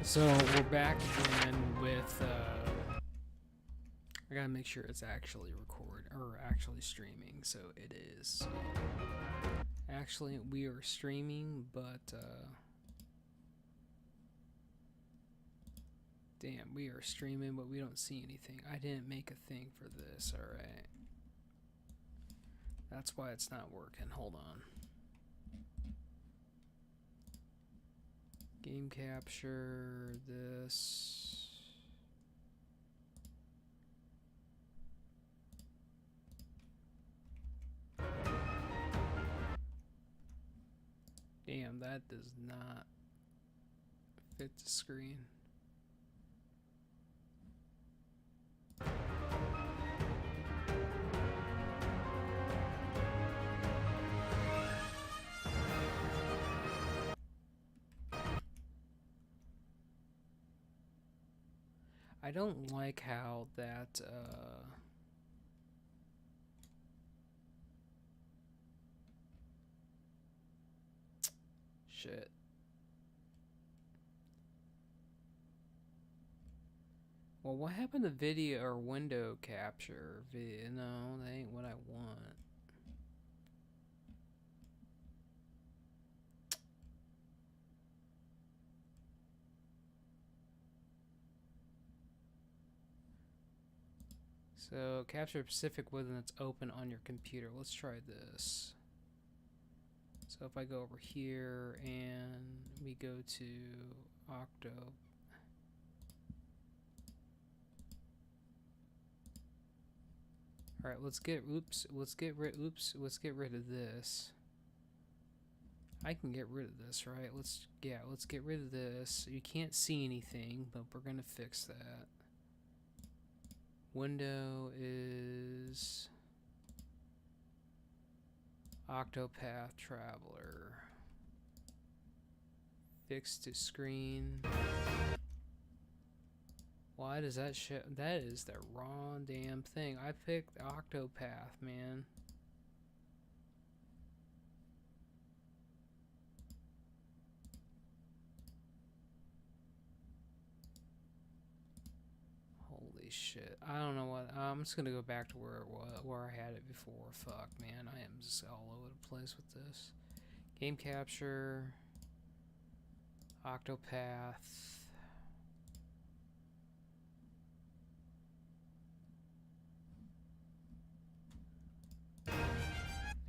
So we're back again with, I gotta make sure it's actually actually streaming, so it is. Actually, we are streaming, but, damn, we are streaming, but we don't see anything. I didn't make a thing for this, alright. That's why it's not working. Hold on. Game capture, this. Damn, that does not fit the screen. I don't like how that, shit. Well, what happened to video or window capture? No, that ain't what I want. So, capture specific window that's open on your computer. Let's try this. So if I go over here and we go to Octo. All right, let's get rid of this. I can get rid of this, right? Let's get rid of this. You can't see anything, but we're gonna fix that. Window is OCTOPATH Traveler. Fix to screen. Why does that show? That is the wrong damn thing. I picked OCTOPATH, man. Holy shit. I don't know what. I'm just gonna go back to where it was, where I had it before. Fuck, man. I am just all over the place with this. Game capture. OCTOPATH.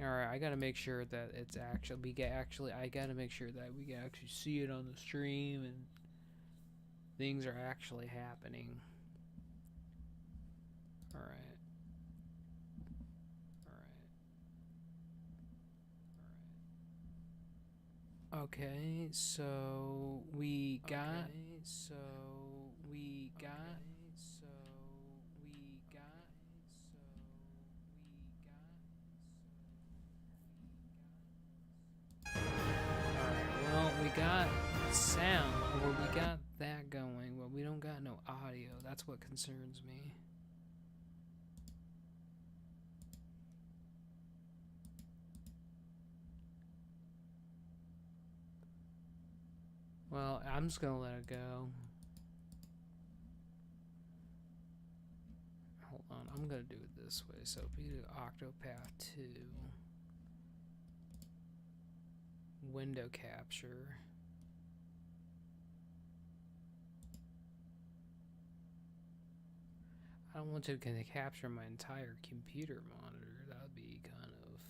Alright, I gotta make sure that it's actually, I gotta make sure that we can actually see it on the stream and things are actually happening. Alright. Okay, so we got. We got sound, or we got that going, but we don't got no audio. That's what concerns me. Well, I'm just gonna let it go. Hold on, I'm gonna do it this way. So if we do OCTOPATH 2. Window capture. I don't want to capture my entire computer monitor. That would be kind of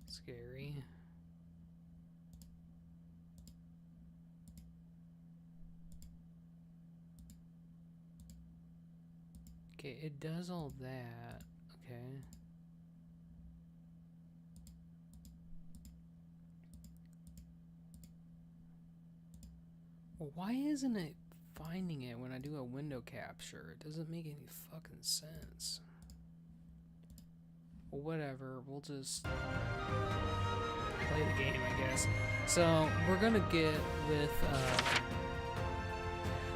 scary. Okay, it does all that. Okay. Well, why isn't it finding it when I do a window capture? It doesn't make any fucking sense. Well, whatever. We'll just play the game, I guess. So, we're gonna get with,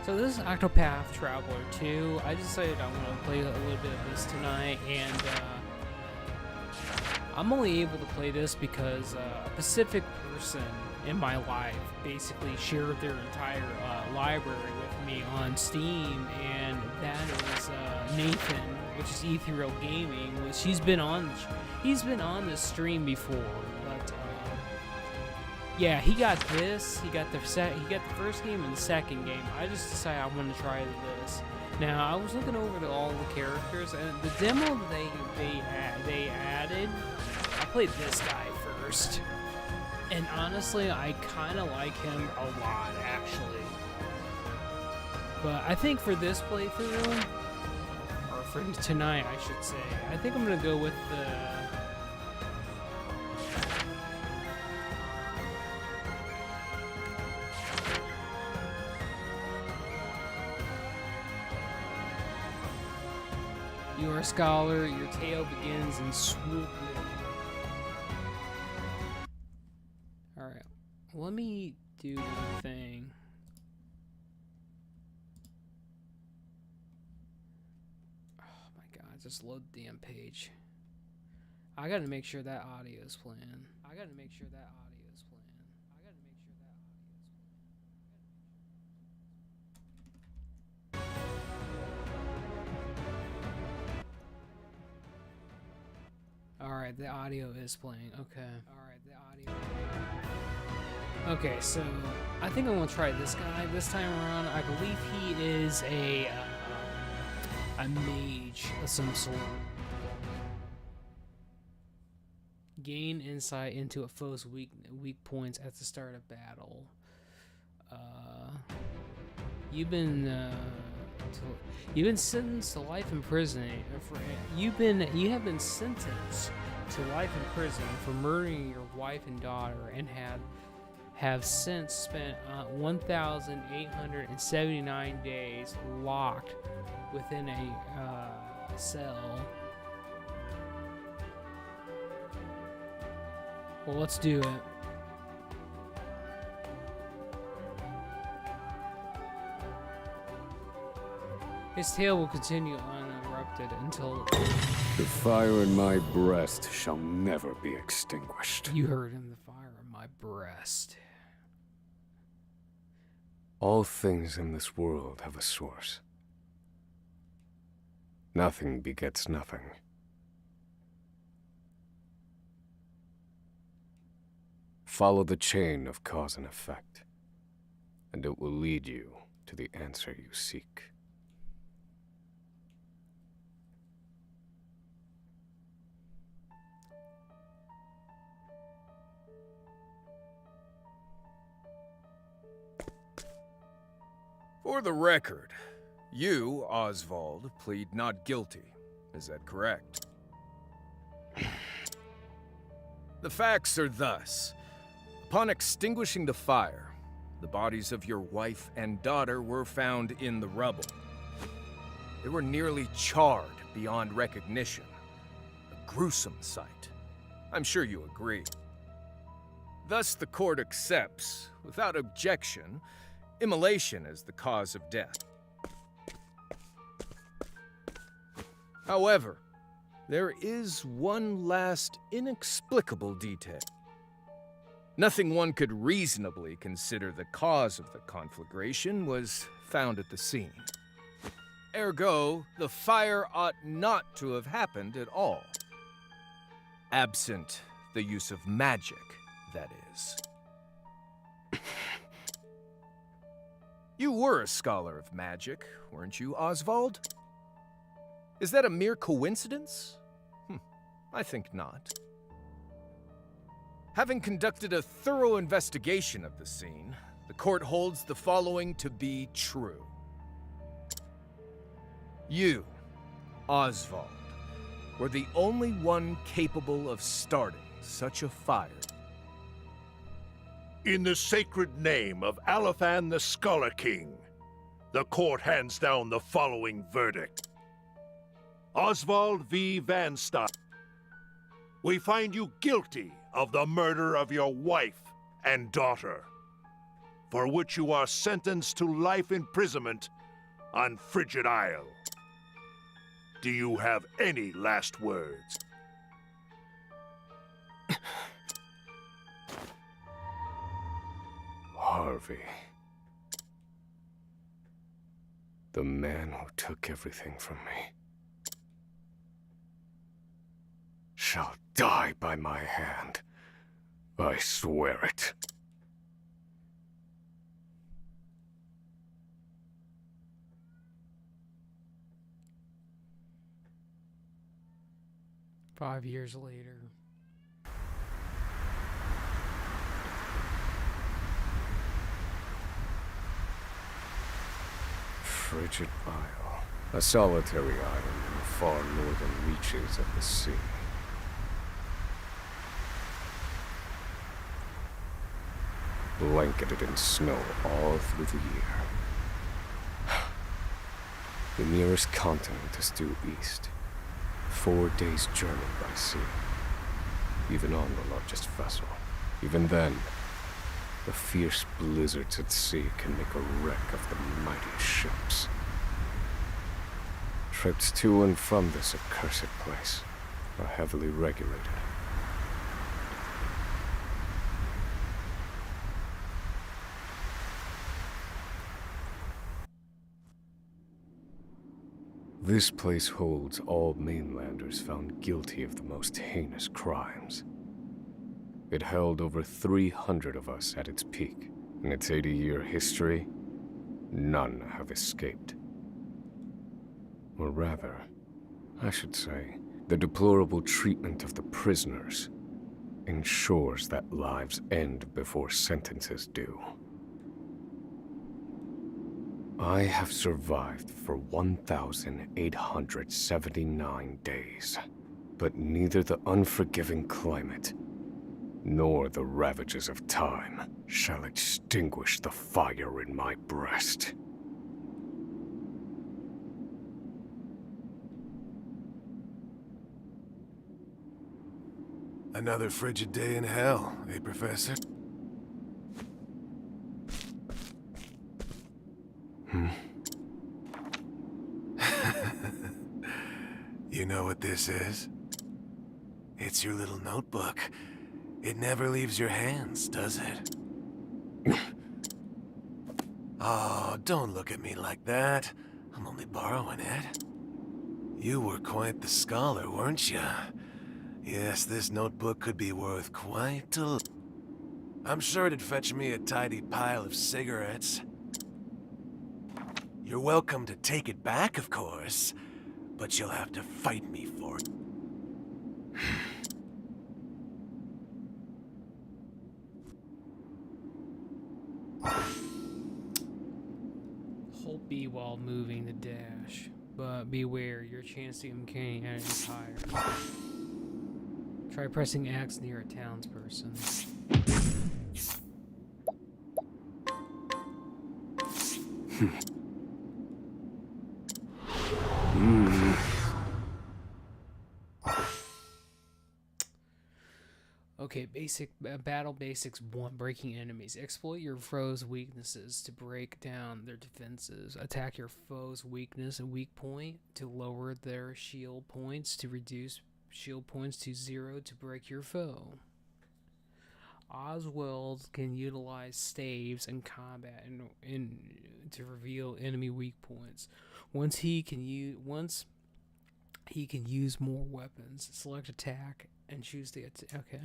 so this is OCTOPATH Traveler 2. I decided I want to play a little bit of this tonight, and, I'm only able to play this because a specific person in my life basically shared their entire library with me on Steam, and that is Nathan, which is Ethereal Gaming. Which he's been on this stream before, but yeah, he got this. He got the first game and the second game. I just decided I want to try this. Now I was looking over all the characters, and the demo they added. I played this guy first, and honestly, I kind of like him a lot, actually. But I think for this playthrough, or for tonight, I should say, I think I'm gonna go with the. You are a scholar, your tale begins in swoop. Alright, let me do the thing. Oh my god, just load the damn page. I gotta make sure that audio is playing. Alright, the audio is playing. Okay. Okay, so I think I'm gonna try this guy this time around. I believe he is a mage of some sort. Gain insight into a foe's weak points at the start of battle. You've been sentenced to life in prison. You have been sentenced to life in prison for murdering your wife and daughter, and have since spent 1,879 days locked within a cell. Well, let's do it. His tale will continue uninterrupted until... The fire in my breast shall never be extinguished. You heard him, the fire in my breast. All things in this world have a source. Nothing begets nothing. Follow the chain of cause and effect, and it will lead you to the answer you seek. For the record, you, Oswald, plead not guilty. Is that correct? The facts are thus. Upon extinguishing the fire, the bodies of your wife and daughter were found in the rubble. They were nearly charred beyond recognition. A gruesome sight. I'm sure you agree. Thus, the court accepts, without objection, immolation as the cause of death. However, there is one last inexplicable detail. Nothing one could reasonably consider the cause of the conflagration was found at the scene. Ergo, the fire ought not to have happened at all. Absent the use of magic, that is. You were a scholar of magic, weren't you, Oswald? Is that a mere coincidence? I think not. Having conducted a thorough investigation of the scene, the court holds the following to be true. You, Oswald, were the only one capable of starting such a fire. In the sacred name of Alephan the Scholar King, the court hands down the following verdict. Oswald V. Van Stein, we find you guilty of the murder of your wife and daughter, for which you are sentenced to life imprisonment on Frigid Isle. Do you have any last words? Harvey. The man who took everything from me shall die by my hand. I swear it. Five years later. Frigid Isle. A solitary island in the far northern reaches of the sea. Blanketed in snow all through the year. The nearest continent is due east. 4 days' journey by sea. Even on the largest vessel. Even then, the fierce blizzards at sea can make a wreck of the mightiest ships. Trips to and from this accursed place are heavily regulated. This place holds all mainlanders found guilty of the most heinous crimes. It held over 300 of us at its peak. In its 80-year history, none have escaped. Or rather, I should say, the deplorable treatment of the prisoners ensures that lives end before sentences do. I have survived for 1,879 days, but neither the unforgiving climate nor the ravages of time shall extinguish the fire in my breast. Another frigid day in hell, eh, Professor? You know what this is? It's your little notebook. It never leaves your hands, does it? Oh, don't look at me like that. I'm only borrowing it. You were quite the scholar, weren't you? Yes, this notebook could be worth quite a... I'm sure it'd fetch me a tidy pile of cigarettes. You're welcome to take it back, of course, but you'll have to fight me for it. Hold B while moving the dash, but beware, your chance of communicating is higher. Try pressing X near a townsperson. Okay, battle basics 1: breaking enemies. Exploit your foe's weaknesses to break down their defenses. Attack your foe's weakness and weak point to lower their shield points, to reduce shield points to 0 to break your foe. Oswald can utilize staves in combat to reveal enemy weak points. Once he can use more weapons. Select attack and choose the attack. Okay.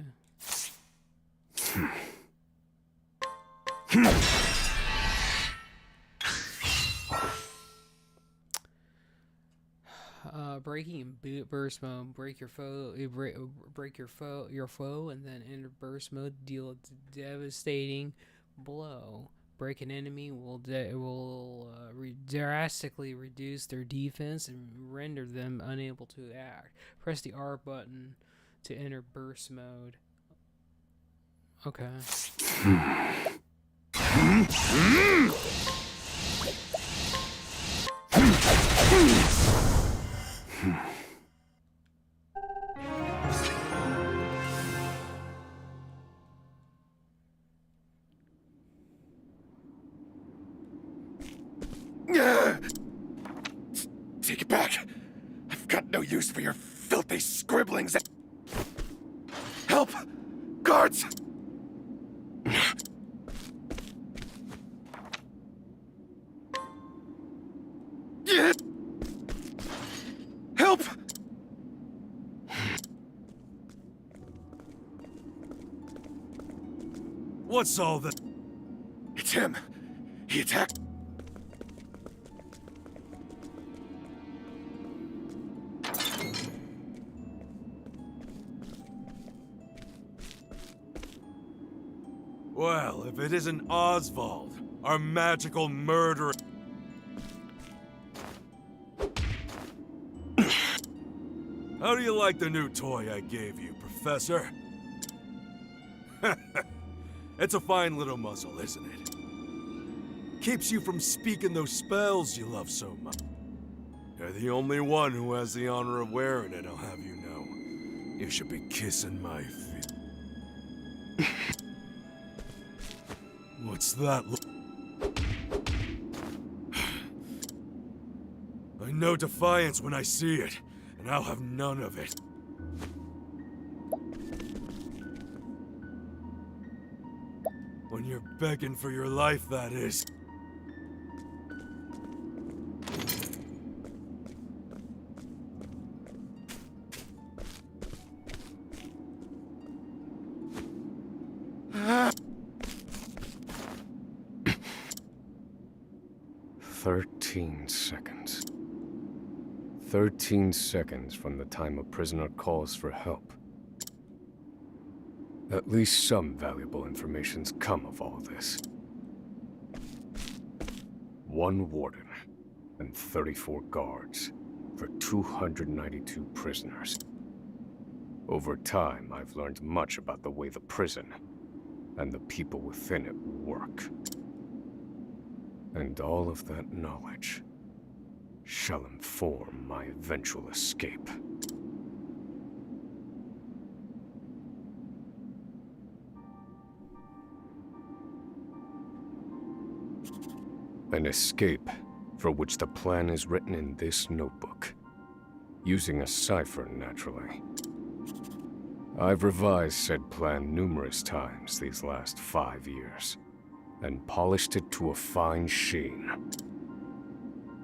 Breaking in burst mode. Break your foe. Break your foe, and then enter burst mode. Deal a devastating blow. Break an enemy will drastically reduce their defense and render them unable to act. Press the R button to enter burst mode. Okay. Take it back. I've got no use for your filthy scribblings. Help! guards! Help! What's all that? It's him. He attacked. Well, if it isn't Oswald, our magical murderer. How do you like the new toy I gave you, Professor? It's a fine little muzzle, isn't it? Keeps you from speaking those spells you love so much. You're the only one who has the honor of wearing it, I'll have you know. You should be kissing my feet. What's that I know defiance when I see it, and I'll have none of it. When you're begging for your life, that is. Ah! 13 seconds. 13 seconds from the time a prisoner calls for help. At least some valuable information's come of all this. 1 warden and 34 guards for 292 prisoners. Over time, I've learned much about the way the prison and the people within it work. And all of that knowledge shall inform my eventual escape. An escape for which the plan is written in this notebook, using a cipher, naturally. I've revised said plan numerous times these last 5 years, and polished it to a fine sheen.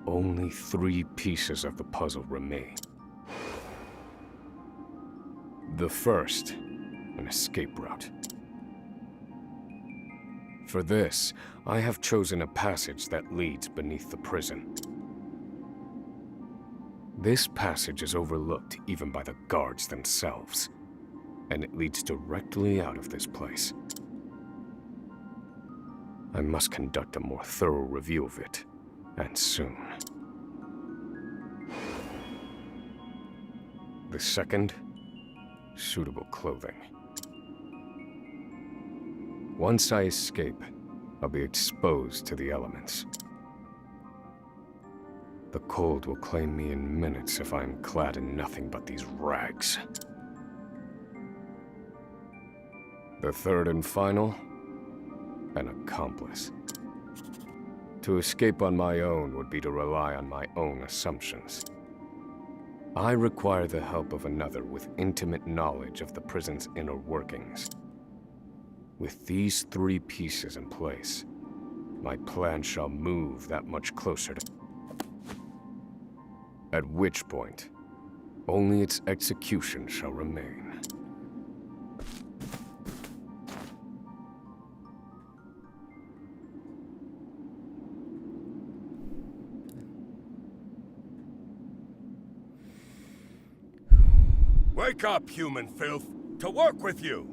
Only 3 pieces of the puzzle remain. The first, an escape route. For this, I have chosen a passage that leads beneath the prison. This passage is overlooked even by the guards themselves, and it leads directly out of this place. I must conduct a more thorough review of it, and soon. The second, suitable clothing. Once I escape, I'll be exposed to the elements. The cold will claim me in minutes if I am clad in nothing but these rags. The third and final, an accomplice. To escape on my own would be to rely on my own assumptions. I require the help of another with intimate knowledge of the prison's inner workings. With these 3 pieces in place, my plan shall move that much closer to... At which point, only its execution shall remain. Wake up, human filth! To work with you!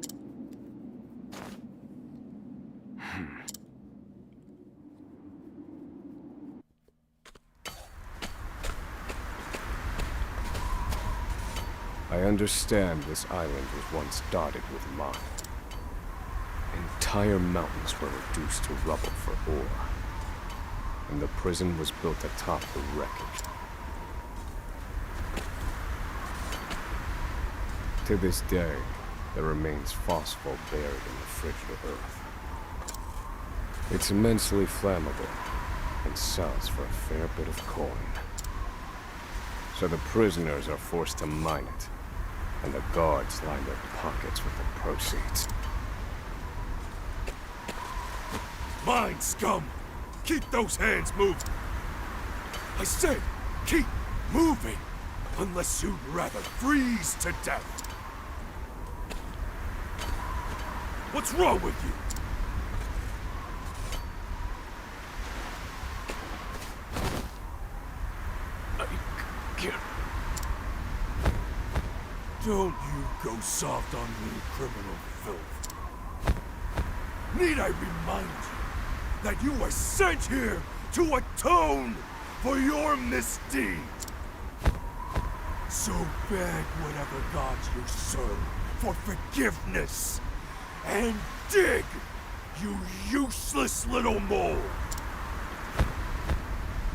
I understand this island was once dotted with mine. Entire mountains were reduced to rubble for ore, and the prison was built atop the wreckage. To this day, there remains phosphor buried in the frigid earth. It's immensely flammable, and sells for a fair bit of coin. So the prisoners are forced to mine it, and the guards line their pockets with the proceeds. Mine, scum! Keep those hands moving! I said, keep moving! Unless you'd rather freeze to death! What's wrong with you? Don't you go soft on me, criminal filth. Need I remind you that you were sent here to atone for your misdeed? So beg whatever gods you serve for forgiveness, and dig, you useless little mole!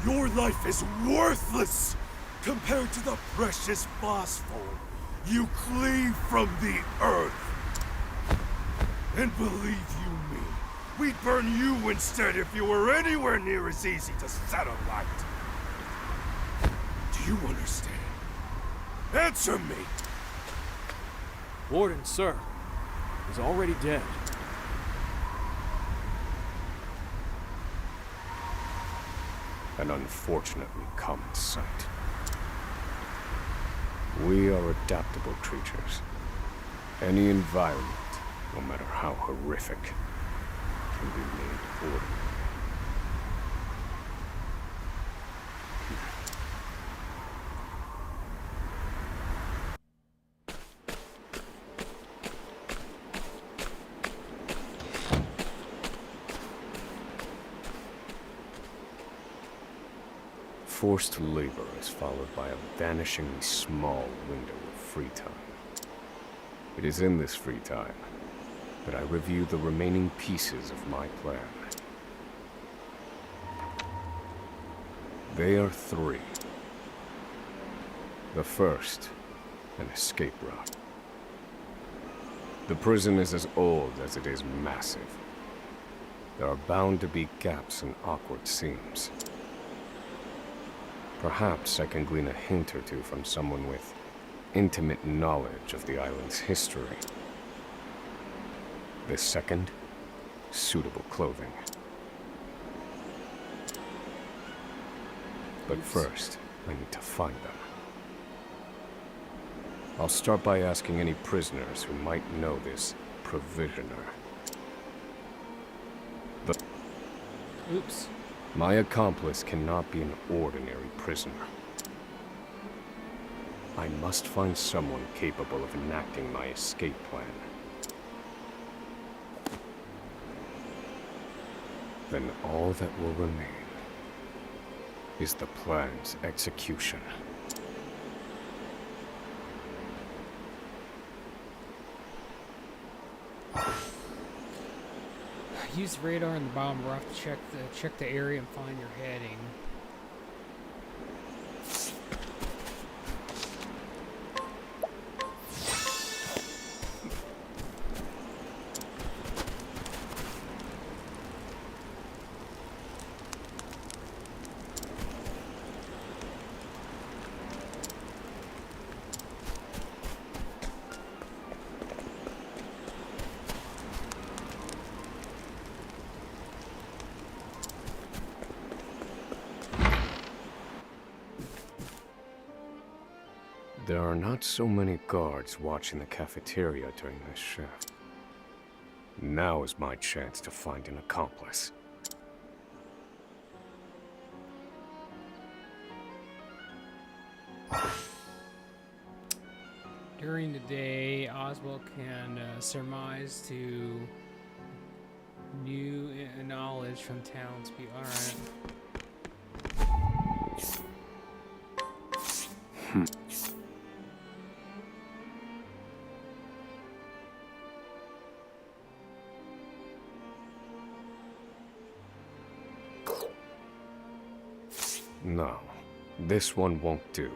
Your life is worthless compared to the precious phosphor you cleave from the earth. And believe you me, we'd burn you instead if you were anywhere near as easy to set alight. Do you understand? Answer me! Warden, sir, is already dead. An unfortunately common sight. We are adaptable creatures. Any environment, no matter how horrific, can be made ordinary. Forced labor is followed by a vanishingly small window of free time. It is in this free time that I review the remaining pieces of my plan. They are three. The first, an escape route. The prison is as old as it is massive. There are bound to be gaps and awkward seams. Perhaps I can glean a hint or two from someone with intimate knowledge of the island's history. The second, suitable clothing. But first, I need to find them. I'll start by asking any prisoners who might know this provisioner. Oops. My accomplice cannot be an ordinary prisoner. I must find someone capable of enacting my escape plan. Then all that will remain is the plan's execution. Use the radar and the bomb rough to check the area and find your heading. There are not so many guards watching the cafeteria during this shift. Now is my chance to find an accomplice. During the day, Oswald can surmise to new knowledge from townspeople. Alright. No, this one won't do.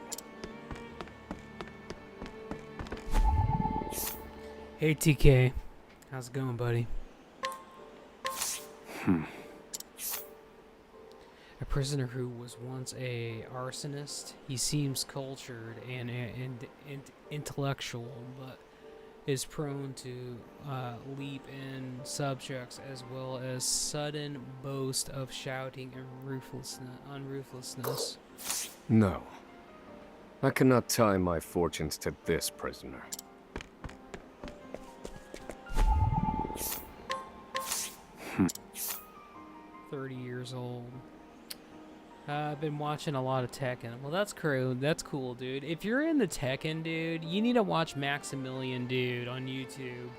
Hey TK, how's it going, buddy? A prisoner who was once a arsonist. He seems cultured and intellectual, but is prone to leap in subjects as well as sudden boast of shouting and unruthlessness. No. I cannot tie my fortunes to this prisoner. 30 years old. I've been watching a lot of Tekken. Well, that's cool. That's cool, dude. If you're in the Tekken, dude, you need to watch Maximilian, dude, on YouTube.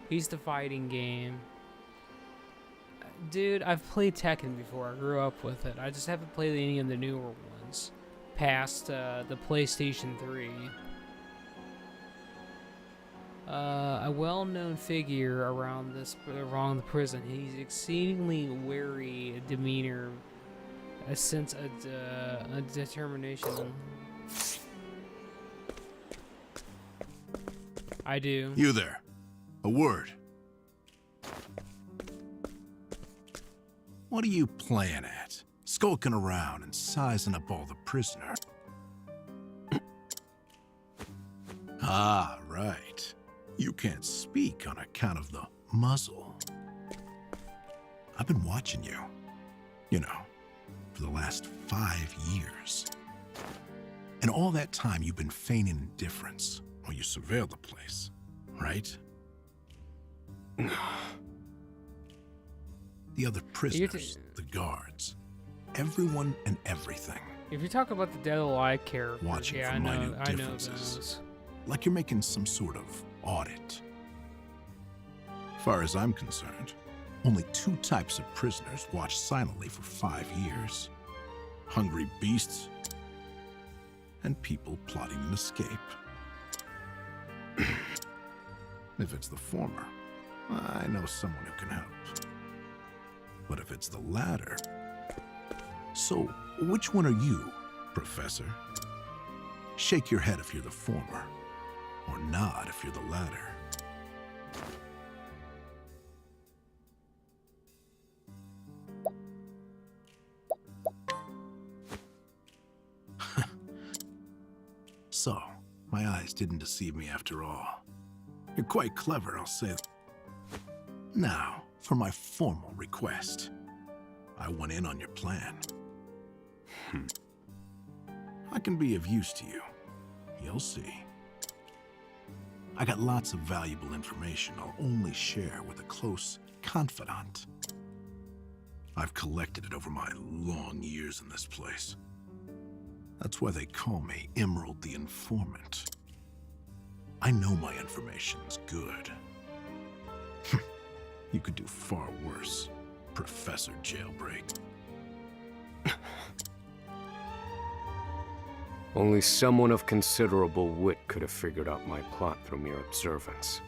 He's the fighting game. Dude, I've played Tekken before. I grew up with it. I just haven't played any of the newer ones past the PlayStation 3. A well-known figure around the prison. He's exceedingly wary demeanor, a sense of a determination. I do. You there. A word. What are you playing at? Skulking around and sizing up all the prisoners. Ah, right. You can't speak on account of the muzzle. I've been watching you. You know, for the last 5 years. And all that time you've been feigning indifference while you surveilled the place, right? The other prisoners, the guards, everyone and everything. If you're talking about the Dead Alive characters, Watching yeah, for I know minute differences. those. Like you're making some sort of audit. As far as I'm concerned, only 2 types of prisoners watched silently for 5 years. Hungry beasts and people plotting an escape. If it's the former, I know someone who can help. But if it's the latter... So, which one are you, Professor? Shake your head if you're the former, or nod if you're the latter. So, my eyes didn't deceive me after all. You're quite clever, I'll say that. Now, for my formal request. I went in on your plan. I can be of use to you. You'll see. I got lots of valuable information I'll only share with a close confidant. I've collected it over my long years in this place. That's why they call me Emerald the Informant. I know my information's good. You could do far worse, Professor Jailbreak. Only someone of considerable wit could have figured out my plot through mere observance.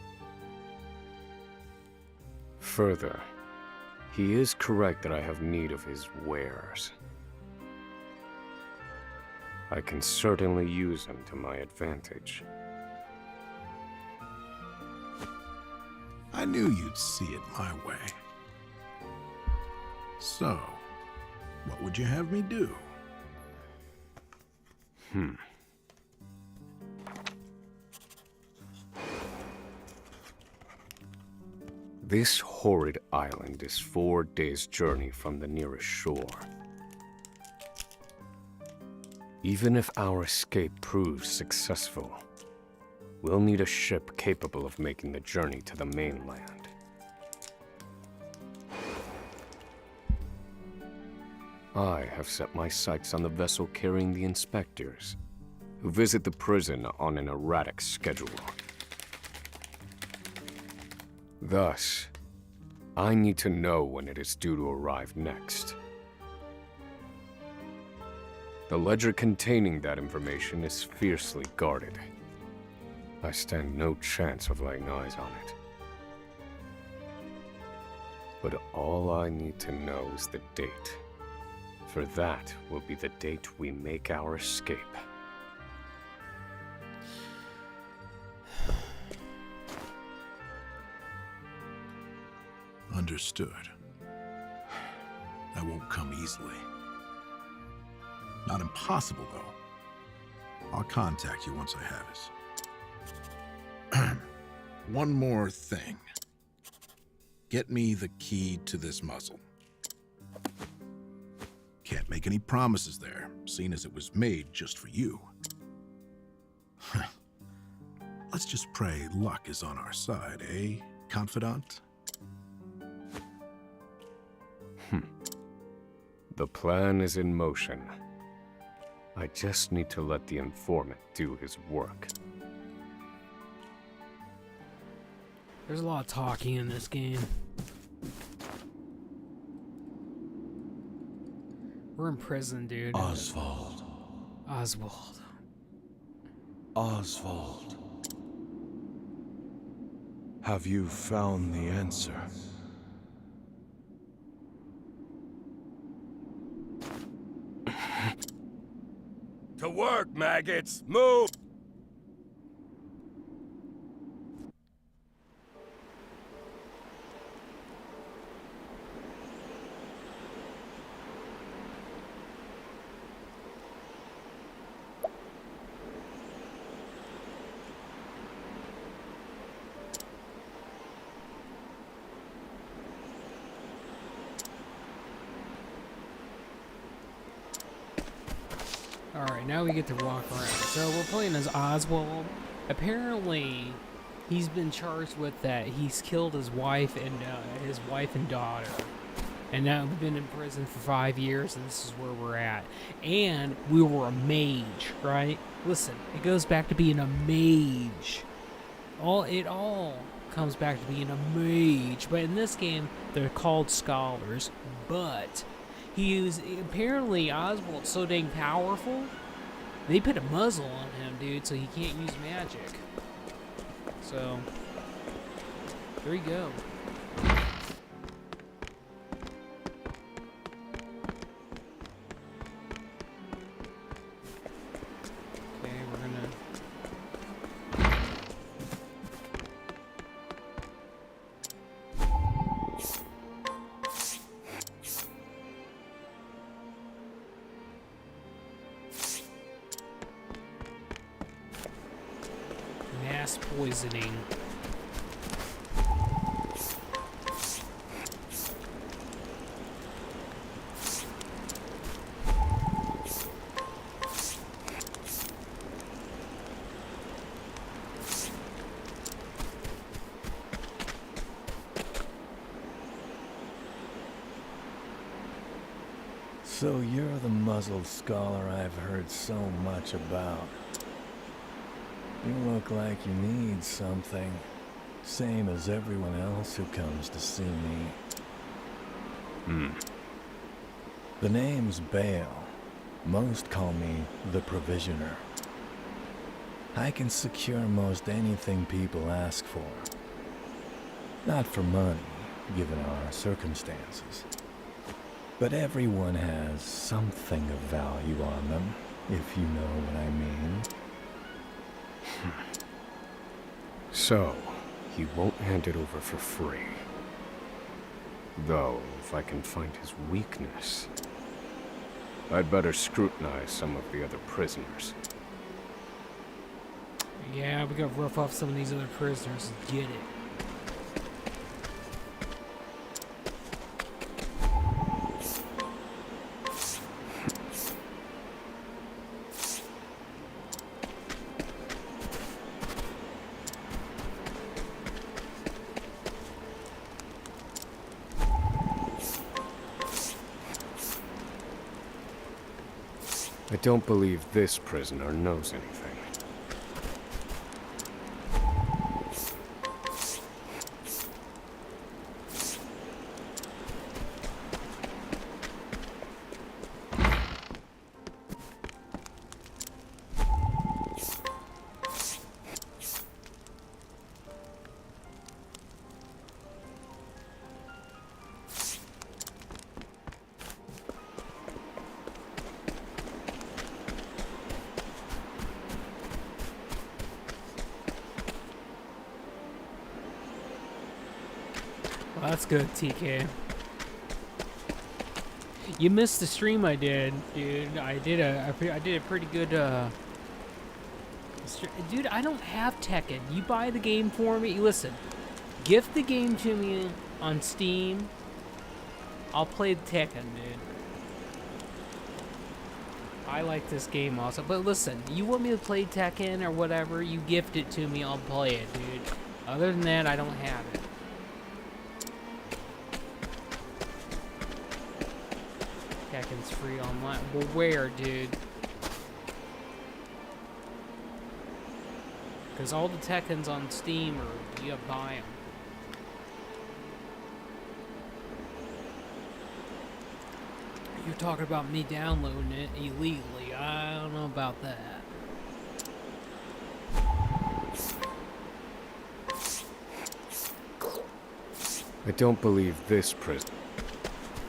Further, he is correct that I have need of his wares. I can certainly use them to my advantage. I knew you'd see it my way. So, what would you have me do? This horrid island is 4 days' journey from the nearest shore. Even if our escape proves successful, we'll need a ship capable of making the journey to the mainland. I have set my sights on the vessel carrying the inspectors, who visit the prison on an erratic schedule. Thus, I need to know when it is due to arrive next. The ledger containing that information is fiercely guarded. I stand no chance of laying eyes on it. But all I need to know is the date. For that will be the date we make our escape. Understood. That won't come easily. Not impossible, though. I'll contact you once I have it. one more thing. Get me the key to this muzzle. Can't make any promises there, seeing as it was made just for you. Let's just pray luck is on our side, eh, confidant? The plan is in motion. I just need to let the informant do his work. There's a lot of talking in this game. We're in prison, dude. Oswald. Oswald. Oswald. Have you found the answer? To work, maggots! Move! Alright, now we get to walk around. So we're playing as Oswald. Apparently, he's been charged with that. He's killed his wife and daughter. And now we've been in prison for 5 years, and this is where we're at. And we were a mage, right? Listen, it goes back to being a mage. It all comes back to being a mage. But in this game, they're called scholars. But he was apparently Oswald's so dang powerful. They put a muzzle on him, dude, so he can't use magic. So there you go. Okay, we're gonna. Mass poisoning. So you're the muzzled scholar I've heard so much about. You look like you need something, same as everyone else who comes to see me. The name's Bale. Most call me the Provisioner. I can secure most anything people ask for. Not for money, given our circumstances. But everyone has something of value on them, if you know what I mean. So, he won't hand it over for free. Though, if I can find his weakness, I'd better scrutinize some of the other prisoners. Yeah, we gotta rough off some of these other prisoners and get it. I don't believe this prisoner knows anything. Well, that's good, TK. You missed the stream I did, dude. I did a pretty good stream Dude, I don't have Tekken. You buy the game for me. Listen, gift the game to me on Steam. I'll play Tekken, dude. I like this game also. But listen, you want me to play Tekken or whatever, you gift it to me, I'll play it, dude. Other than that, I don't have it. Tekken's free online. Well, where, dude? Because all the Tekkens on Steam are, you gotta buy them. You're talking about me downloading it illegally. I don't know about that. I don't believe this prison.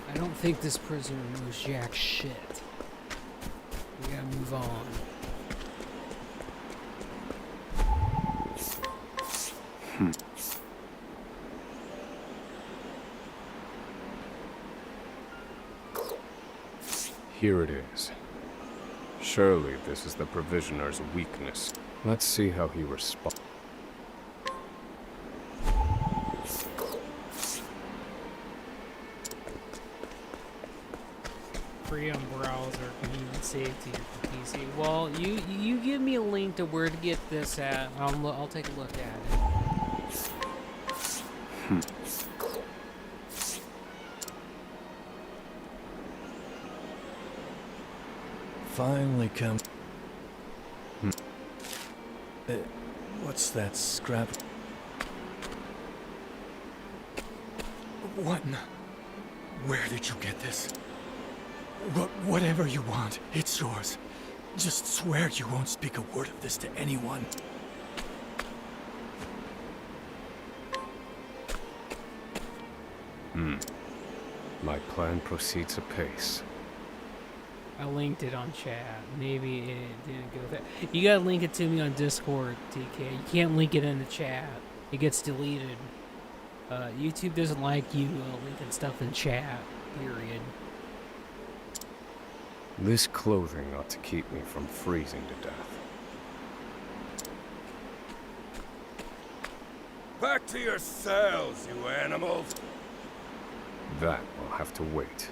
I don't think this prisoner knows jack shit. We gotta move on. Here it is. Surely this is the provisioner's weakness. Let's see how he responds. Free on browser, convenient safety for PC. Well, you give me a link to where to get this at. I'll take a look at it. Finally come. What's that scrap? What? Where did you get this? Whatever you want, it's yours. Just swear you won't speak a word of this to anyone. My plan proceeds apace. I linked it on chat. Maybe it didn't go there. You gotta link it to me on Discord, TK. You can't link it in the chat. It gets deleted. YouTube doesn't like you linking stuff in chat, period. This clothing ought to keep me from freezing to death. Back to your cells, you animals! That will have to wait.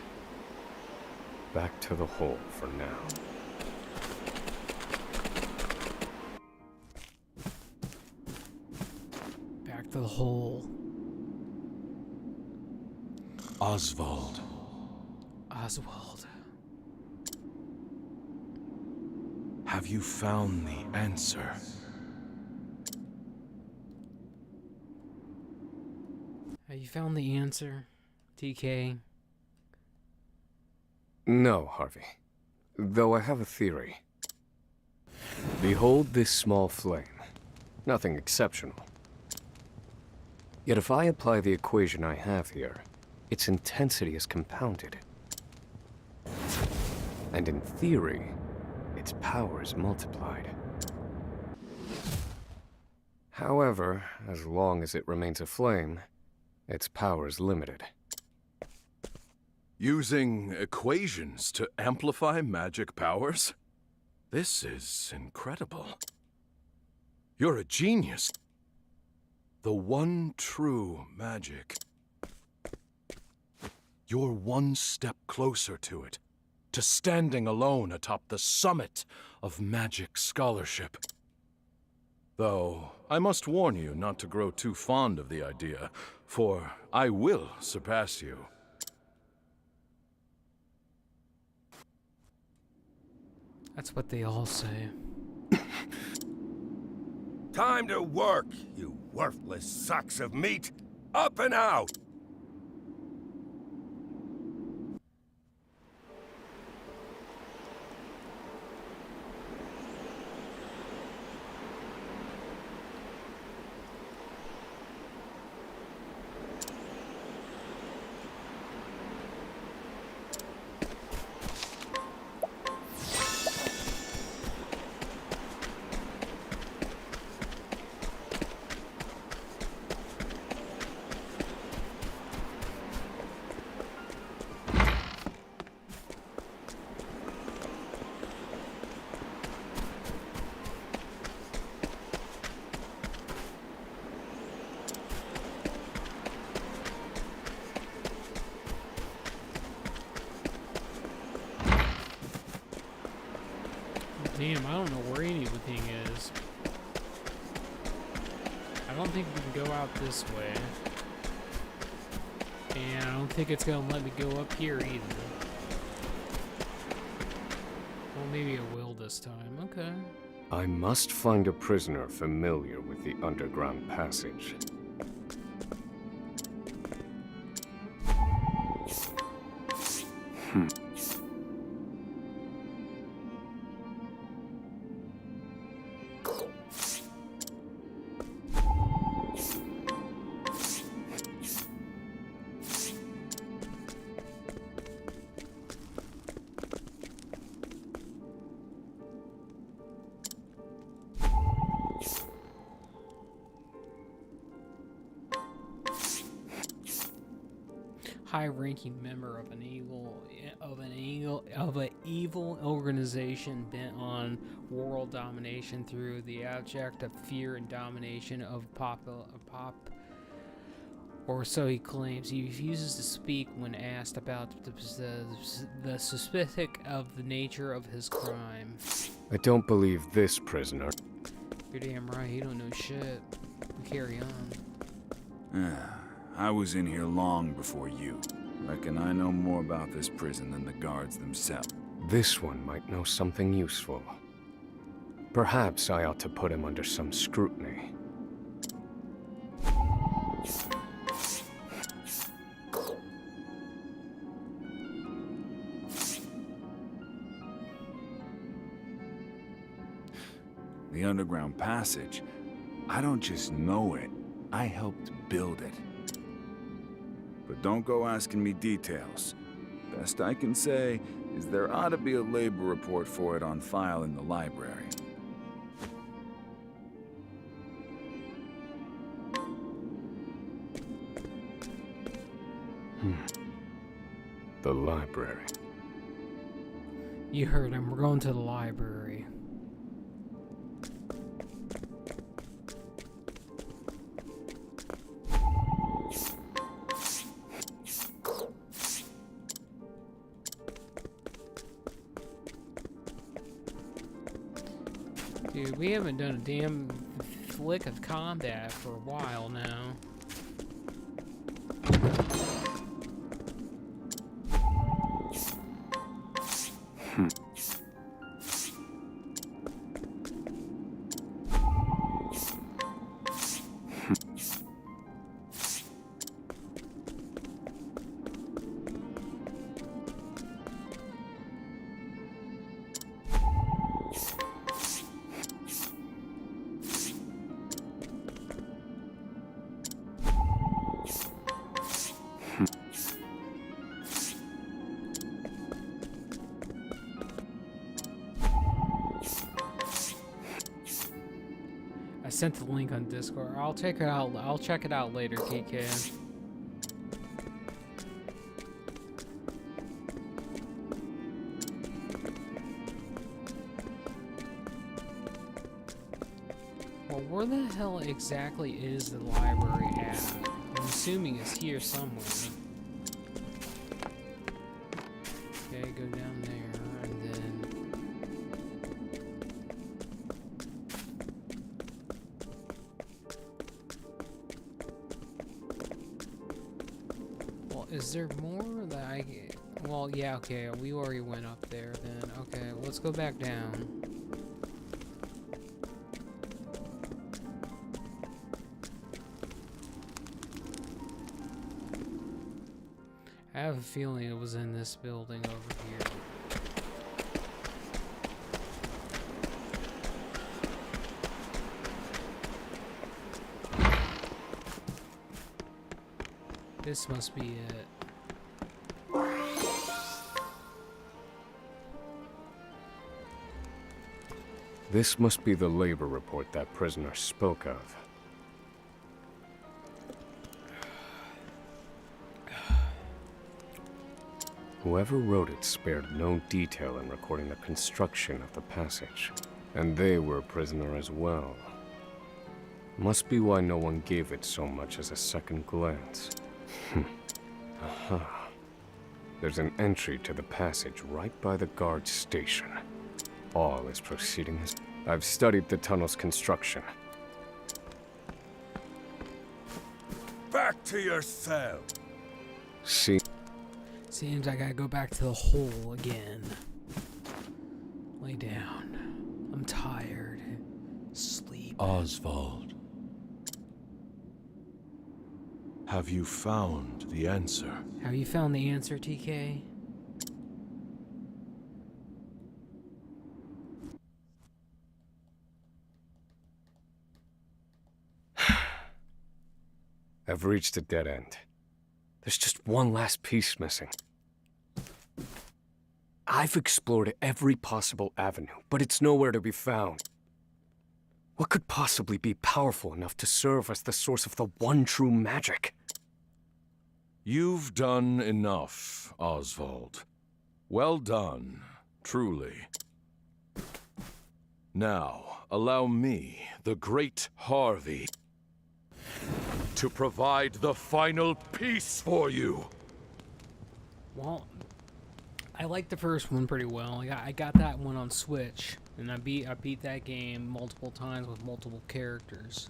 Back to the hole for now. Back to the hole. Oswald. Oswald. Have you found the answer? Have you found the answer, TK? No, Harvey. Though I have a theory. Behold this small flame. Nothing exceptional. Yet if I apply the equation I have here, its intensity is compounded. And in theory, its power is multiplied. However, as long as it remains a flame, its power is limited. Using equations to amplify magic powers? This is incredible. You're a genius. The one true magic. You're one step closer to it, to standing alone atop the summit of magic scholarship. Though, I must warn you not to grow too fond of the idea, for I will surpass you. That's what they all say. Time to work, you worthless sacks of meat! Up and out! damn, I don't know where anything is. I don't think we can go out this way. And I don't think it's gonna let me go up here either. Well, maybe it will this time. Okay. I must find a prisoner familiar with the underground passage. High-ranking member of an evil organization bent on world domination through the abject of fear and domination of or so he claims. He refuses to speak when asked about the specific of the nature of his crime. I don't believe this prisoner. You're damn right, he don't know shit. We carry on. I was in here long before you. Reckon I know more about this prison than the guards themselves. This one might know something useful. Perhaps I ought to put him under some scrutiny. The underground passage, I don't just know it, I helped build it. But don't go asking me details. Best I can say is there ought to be a labor report for it on file in the library. The library. You heard him, we're going to the library. Dude, we haven't done a damn flick of combat for a while now. I sent the link on Discord. I'll check it out. I'll check it out later, TK. Well, where the hell exactly is the library at? I'm assuming it's here somewhere. Okay, go down there, and then... Well, is there more that I... Well, yeah, okay, we already went up there then. Okay, let's go back down. I have a feeling it was in this building over here. This must be it. This must be the labor report that prisoner spoke of. Whoever wrote it spared no detail in recording the construction of the passage. And they were a prisoner as well. Must be why no one gave it so much as a second glance. Aha. There's an entry to the passage right by the guard station. All is proceeding as... I've studied the tunnel's construction. Back to your cell. See... Seems I gotta go back to the hole again. Lay down. I'm tired. Sleep. Oswald. Have you found the answer? Have you found the answer, TK? I've reached a dead end. There's just one last piece missing. I've explored every possible avenue, but it's nowhere to be found. What could possibly be powerful enough to serve as the source of the one true magic? You've done enough, Oswald. Well done, truly. Now, allow me, the great Harvey, to provide the final piece for you. Well, I like the first one pretty well. I got that one on Switch, and I beat that game multiple times with multiple characters.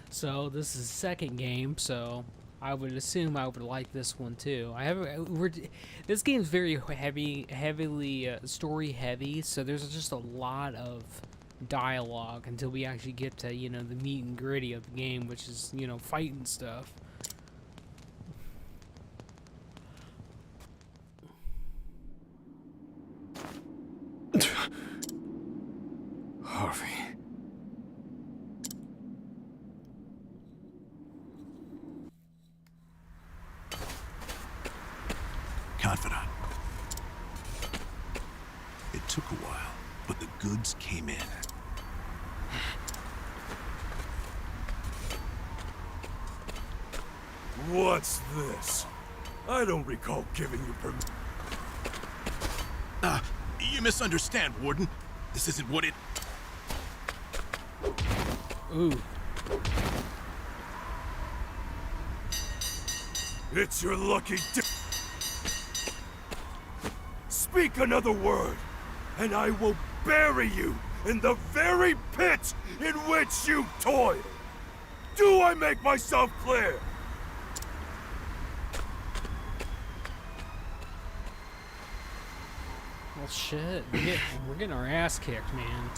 So this is the second game, so I would assume I would like this one too. This game's very heavily story heavy, so there's just a lot of dialogue until we actually get to, you know, the meat and gritty of the game, which is, you know, fighting stuff. Harvey. Confidant. It took a while, but the goods came in. What's this? I don't recall giving you permission. You misunderstand, Warden. This isn't what it... Ooh. It's your lucky day. Speak another word, and I will bury you in the very pit in which you toil. Do I make myself clear? Well, shit. We're getting our ass kicked, man.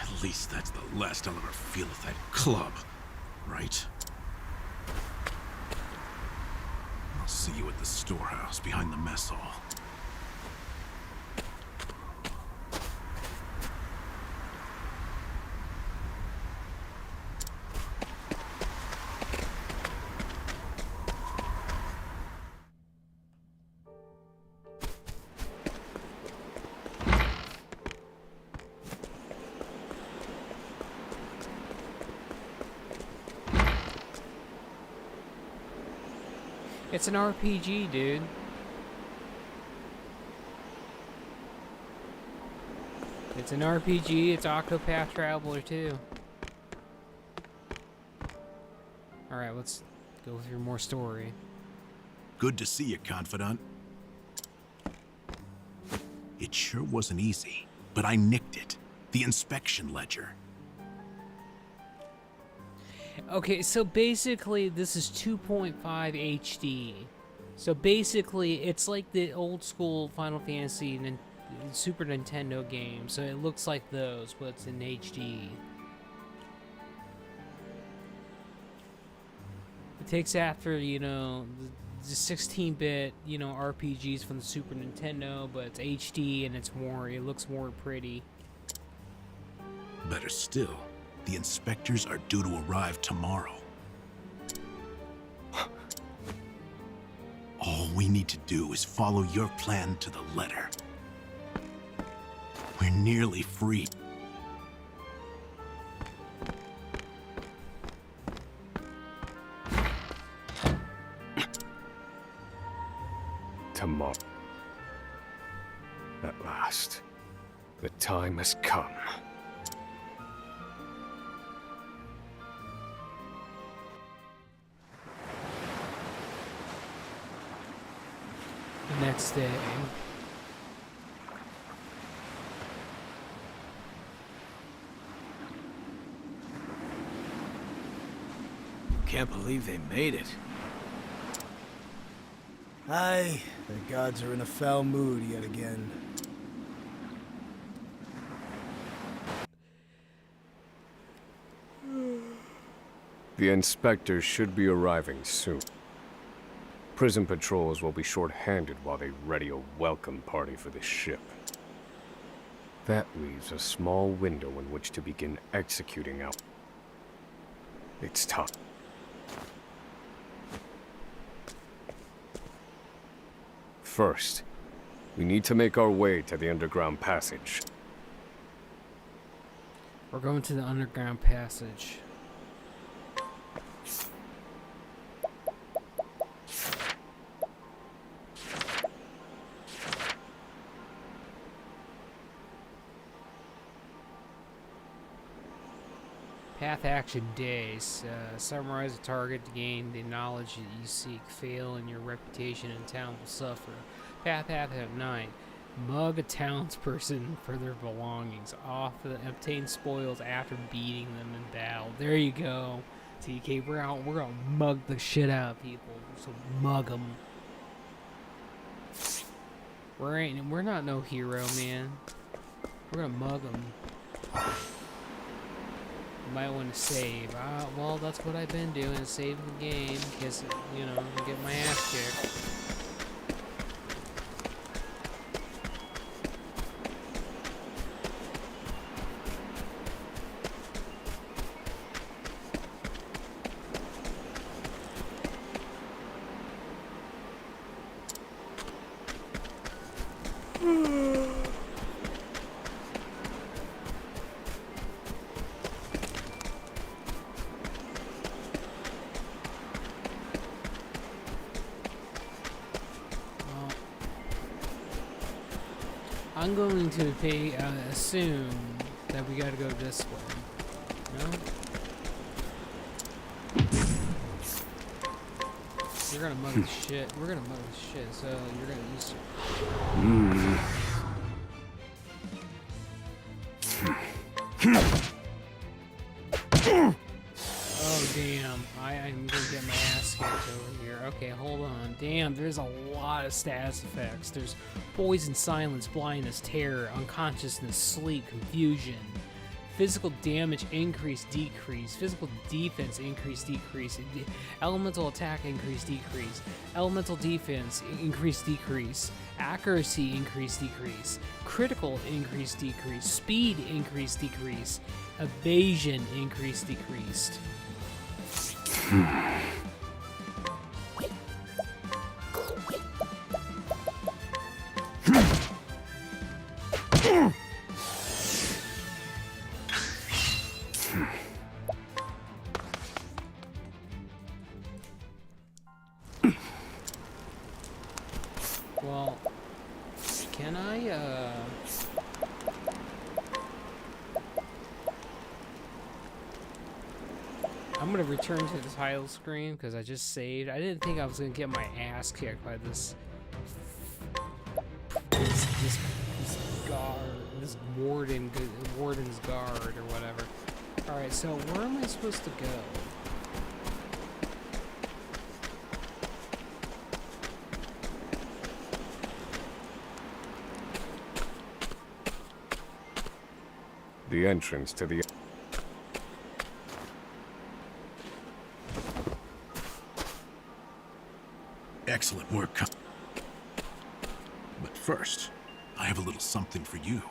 At least that's the last I'll ever feel of that club, right? I'll see you at the storehouse behind the mess hall. It's an RPG, dude. It's an RPG, it's Octopath Traveler too. Alright, let's go through more story. Good to see you, Confidant. It sure wasn't easy, but I nicked it. The inspection ledger. Okay, so basically this is 2.5 HD. So basically it's like the old school Final Fantasy and Super Nintendo game. So it looks like those, but it's in HD. It takes after, you know, the 16-bit, you know, RPGs from the Super Nintendo, but it's HD and it looks more pretty. Better still, the inspectors are due to arrive tomorrow. All we need to do is follow your plan to the letter. We're nearly free. Tomorrow. At last, the time has come. The next day. can't believe they made it. Aye, the gods are in a foul mood yet again. The inspectors should be arriving soon. Prison patrols will be short-handed while they ready a welcome party for the ship. That leaves a small window in which to begin executing out. It's tough. First, we need to make our way to the underground passage. We're going to the underground passage. Path action days. Summarize a target to gain the knowledge that you seek. Fail and your reputation in town will suffer. Path at night. Mug a townsperson for their belongings. Obtain spoils after beating them in battle. There you go. TK, we're gonna mug the shit out of people. So mug them. We're not no hero, man. We're gonna mug them. Might want to save. Well, that's what I've been doing, saving the game, because, you know, I get my ass kicked. I'm going to assume that we gotta go this way. No? We're gonna mug the shit. We're gonna mug the shit, so you're gonna use Oh damn. I'm gonna get my ass kicked over here. Okay, hold on. Damn, there's a lot of status effects. There's poison, silence, blindness, terror, unconsciousness, sleep, confusion. Physical damage increase, decrease. Physical defense increase, decrease. Elemental attack increase, decrease. Elemental defense increase, decrease. Accuracy increase, decrease. Critical increase, decrease. Speed increase, decrease. Evasion increase, decreased. Well, can I, I'm gonna return to the title screen because I just saved. I didn't think I was gonna get my ass kicked by this warden's guard or whatever. All right, so where am I supposed to go? The entrance to the... Excellent work. But first, I have a little something for you.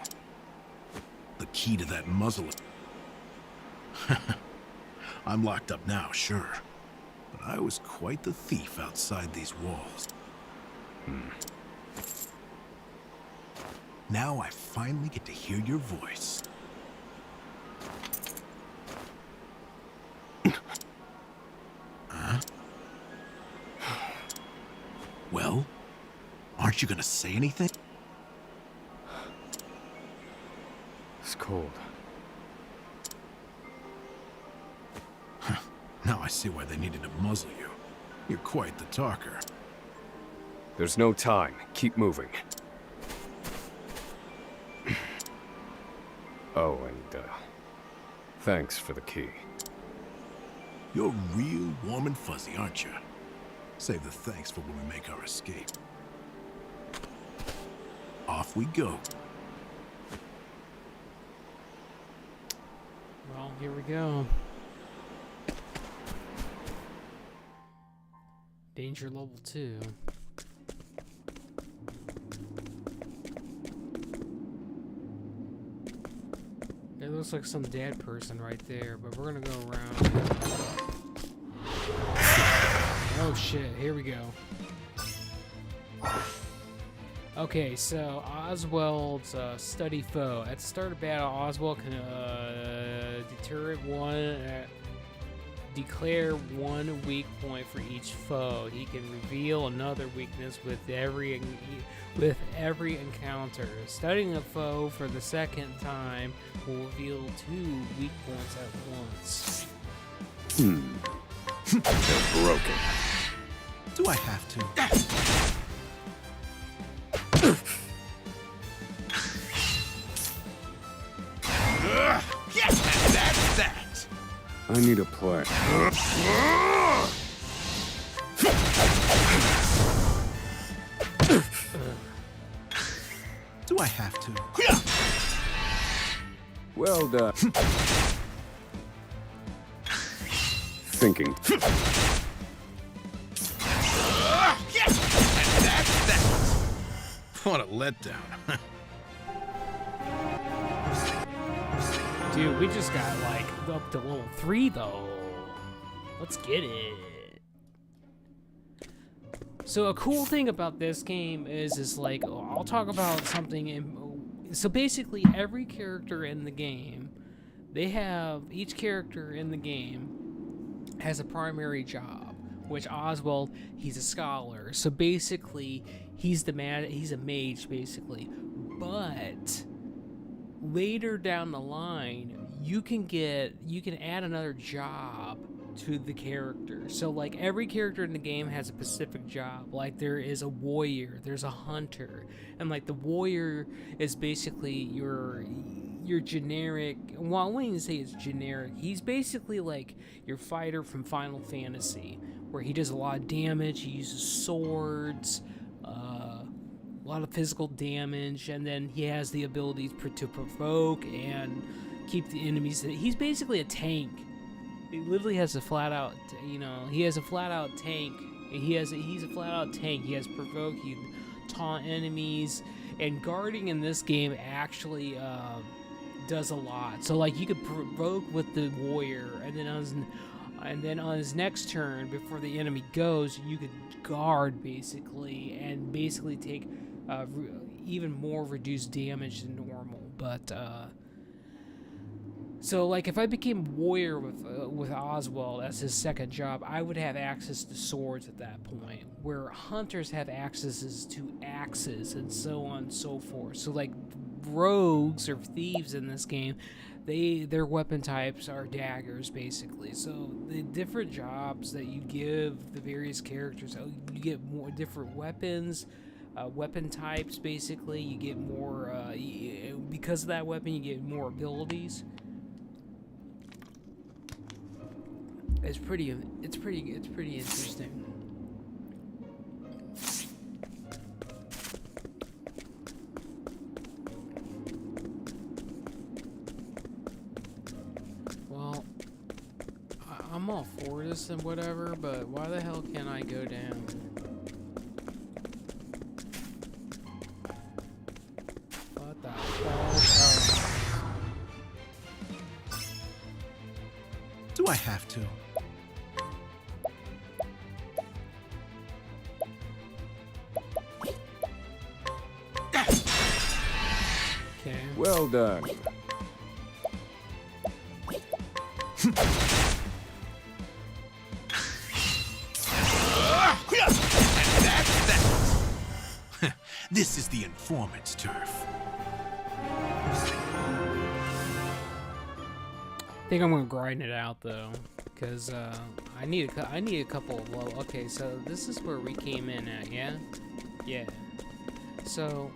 The key to that muzzle. I'm locked up now, sure. But I was quite the thief outside these walls. Now I finally get to hear your voice. Huh? Well, aren't you gonna say anything? It's cold. Now I see why they needed to muzzle you. You're quite the talker. There's no time. Keep moving. Oh, and, thanks for the key. You're real warm and fuzzy, aren't you? Save the thanks for when we make our escape. Off we go. Well, here we go. Danger level 2. It looks like some dead person right there, but we're gonna go around. Oh shit, here we go. Okay, so Oswald's study foe. At the start of battle, Oswald can declare one weak point for each foe. He can reveal another weakness with every encounter. Studying a foe for the second time will reveal 2 weak points at once. They're broken. Do I have to? Yes, that's that! I need a plan. Do I have to? Well done. Thinking. Yes, and that's that! What a letdown. Dude, we just got like up to level 3 though. Let's get it. So a cool thing about this game is like, I'll talk about something so basically every character in the game, each character in the game has a primary job, which Oswald, he's a scholar. So basically he's a mage basically. But later down the line, you can add another job to the character. So like every character in the game has a specific job. Like there is a warrior, there's a hunter, and like the warrior is basically your generic, well, I wouldn't even say it's generic. He's basically like your fighter from Final Fantasy, where he does a lot of damage, he uses swords, a lot of physical damage, and then he has the ability to provoke and keep the enemies. He's basically a tank. He literally has a flat out, he has a flat out tank. He's a flat out tank. He has provoke, he can taunt enemies, and guarding in this game actually does a lot. So like you could provoke with the warrior, and then on his next turn, before the enemy goes, you could guard basically, and basically take even more reduced damage than normal. But so like if I became warrior with Oswald as his second job, I would have access to swords at that point, where hunters have accesses to axes and so on and so forth. So like rogues or thieves in this game, their weapon types are daggers basically. So the different jobs that you give the various characters, you get more different weapons, weapon types basically. You get more because of that weapon, you get more abilities. It's pretty interesting. Well, I'm all for this and whatever, but why the hell can't I go down? What the hell? Do I have to? Okay. Well done. This is the informant's turf. I think I'm gonna grind it out though, because I need a couple of low. Okay, so this is where we came in at, yeah. So,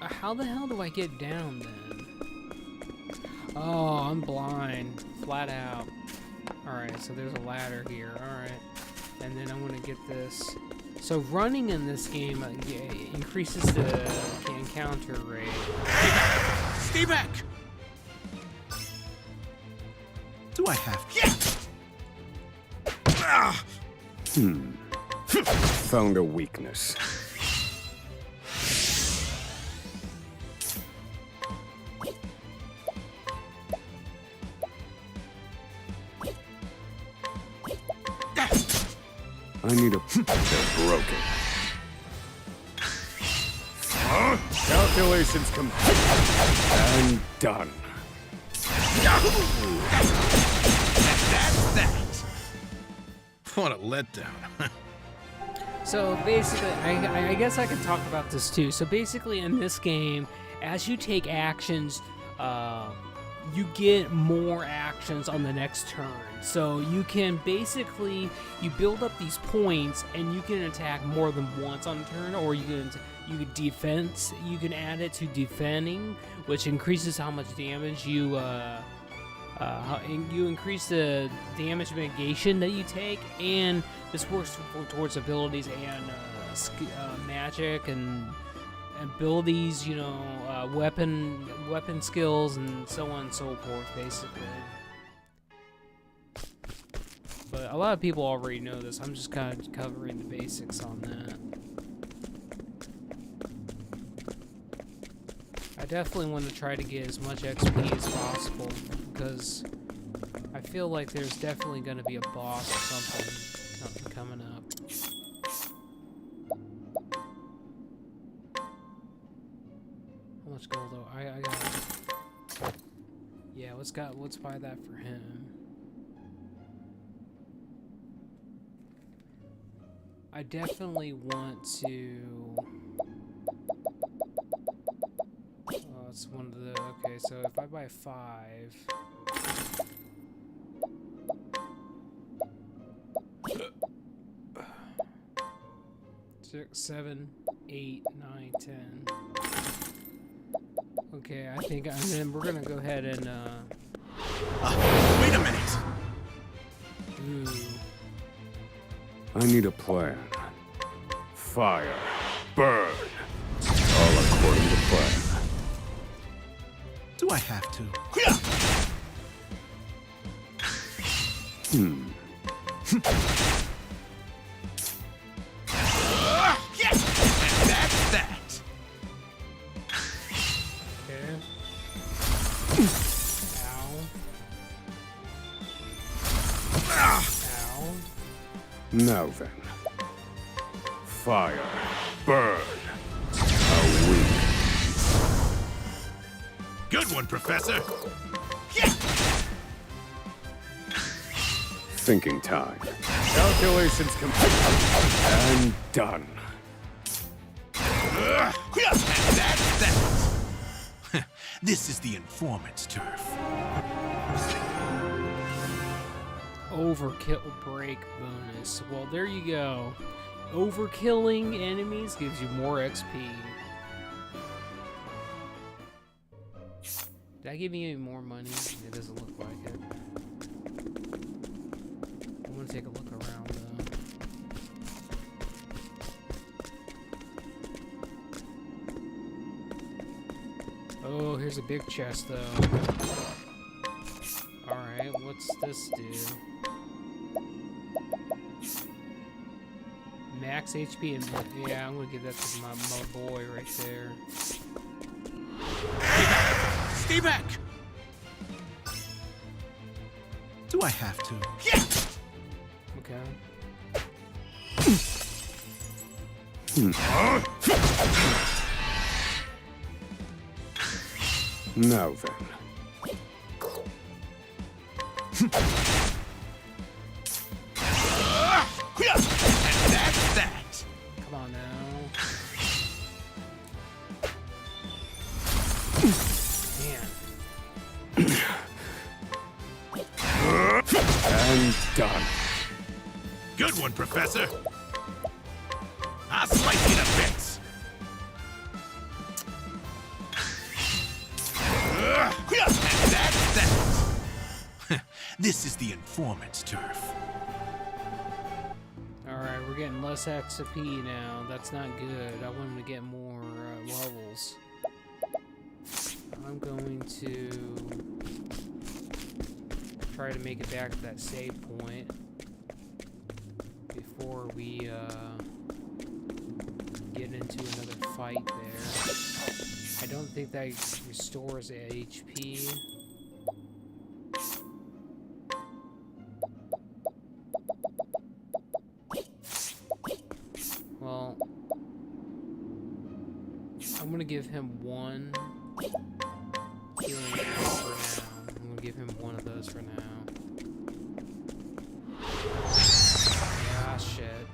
how the hell do I get down then? Oh, I'm blind, flat out. Alright, so there's a ladder here. Alright. And then I'm gonna get this. So running in this game increases the encounter rate. Stay back! Do I have to? Found a weakness. I need a... They're broken. Calculations complete. And done. That's that! What a letdown. So basically, I guess I could talk about this too. So basically, in this game, as you take actions, you get more actions on the next turn. So you can basically, you build up these points, and you can attack more than once on a turn, or you can defense. You can add it to defending, which increases how much damage you increase the damage mitigation that you take, and this works towards abilities and magic and abilities, you know, weapon skills and so on and so forth, basically. But a lot of people already know this. I'm just kind of covering the basics on that. I definitely want to try to get as much XP as possible, because I feel like there's definitely going to be a boss or something coming up. How much gold though? I got. Yeah, let's buy that for him. I definitely want to. Oh, it's one of the. Okay, so if I buy 5. 6, 7, 8, 9, 10. Okay, I think, and then we're gonna go ahead and, wait a minute! Ooh. I need a plan. Fire. Burn. All according to plan. Do I have to? That's that! Okay. Ow. Ow. Now then. Fire. Burn. A weak. Good one, Professor! Thinking time. Calculations complete. And done. That's that! This is the informant's turf. Overkill break bonus. Well, there you go. Overkilling enemies gives you more XP. Did I give you any more money? It doesn't look like it. I'm gonna take a look around though. Oh, here's a big chest though. Alright, what's this do? Max HP and yeah, I'm gonna give that to my boy right there. Stay back! Do I have to? Okay. Now then. That's that! Come on now. And done. Good one, Professor! I'll slice you to bits! That's that! This is the informant's turf. Alright, we're getting less XP now. That's not good. I want him to get more levels. I'm going to try to make it back to that save point before we get into another fight there. I don't think that restores HP. Well, I'm gonna give him one healing for now. I'm gonna give him one of those for now. Ah, shit.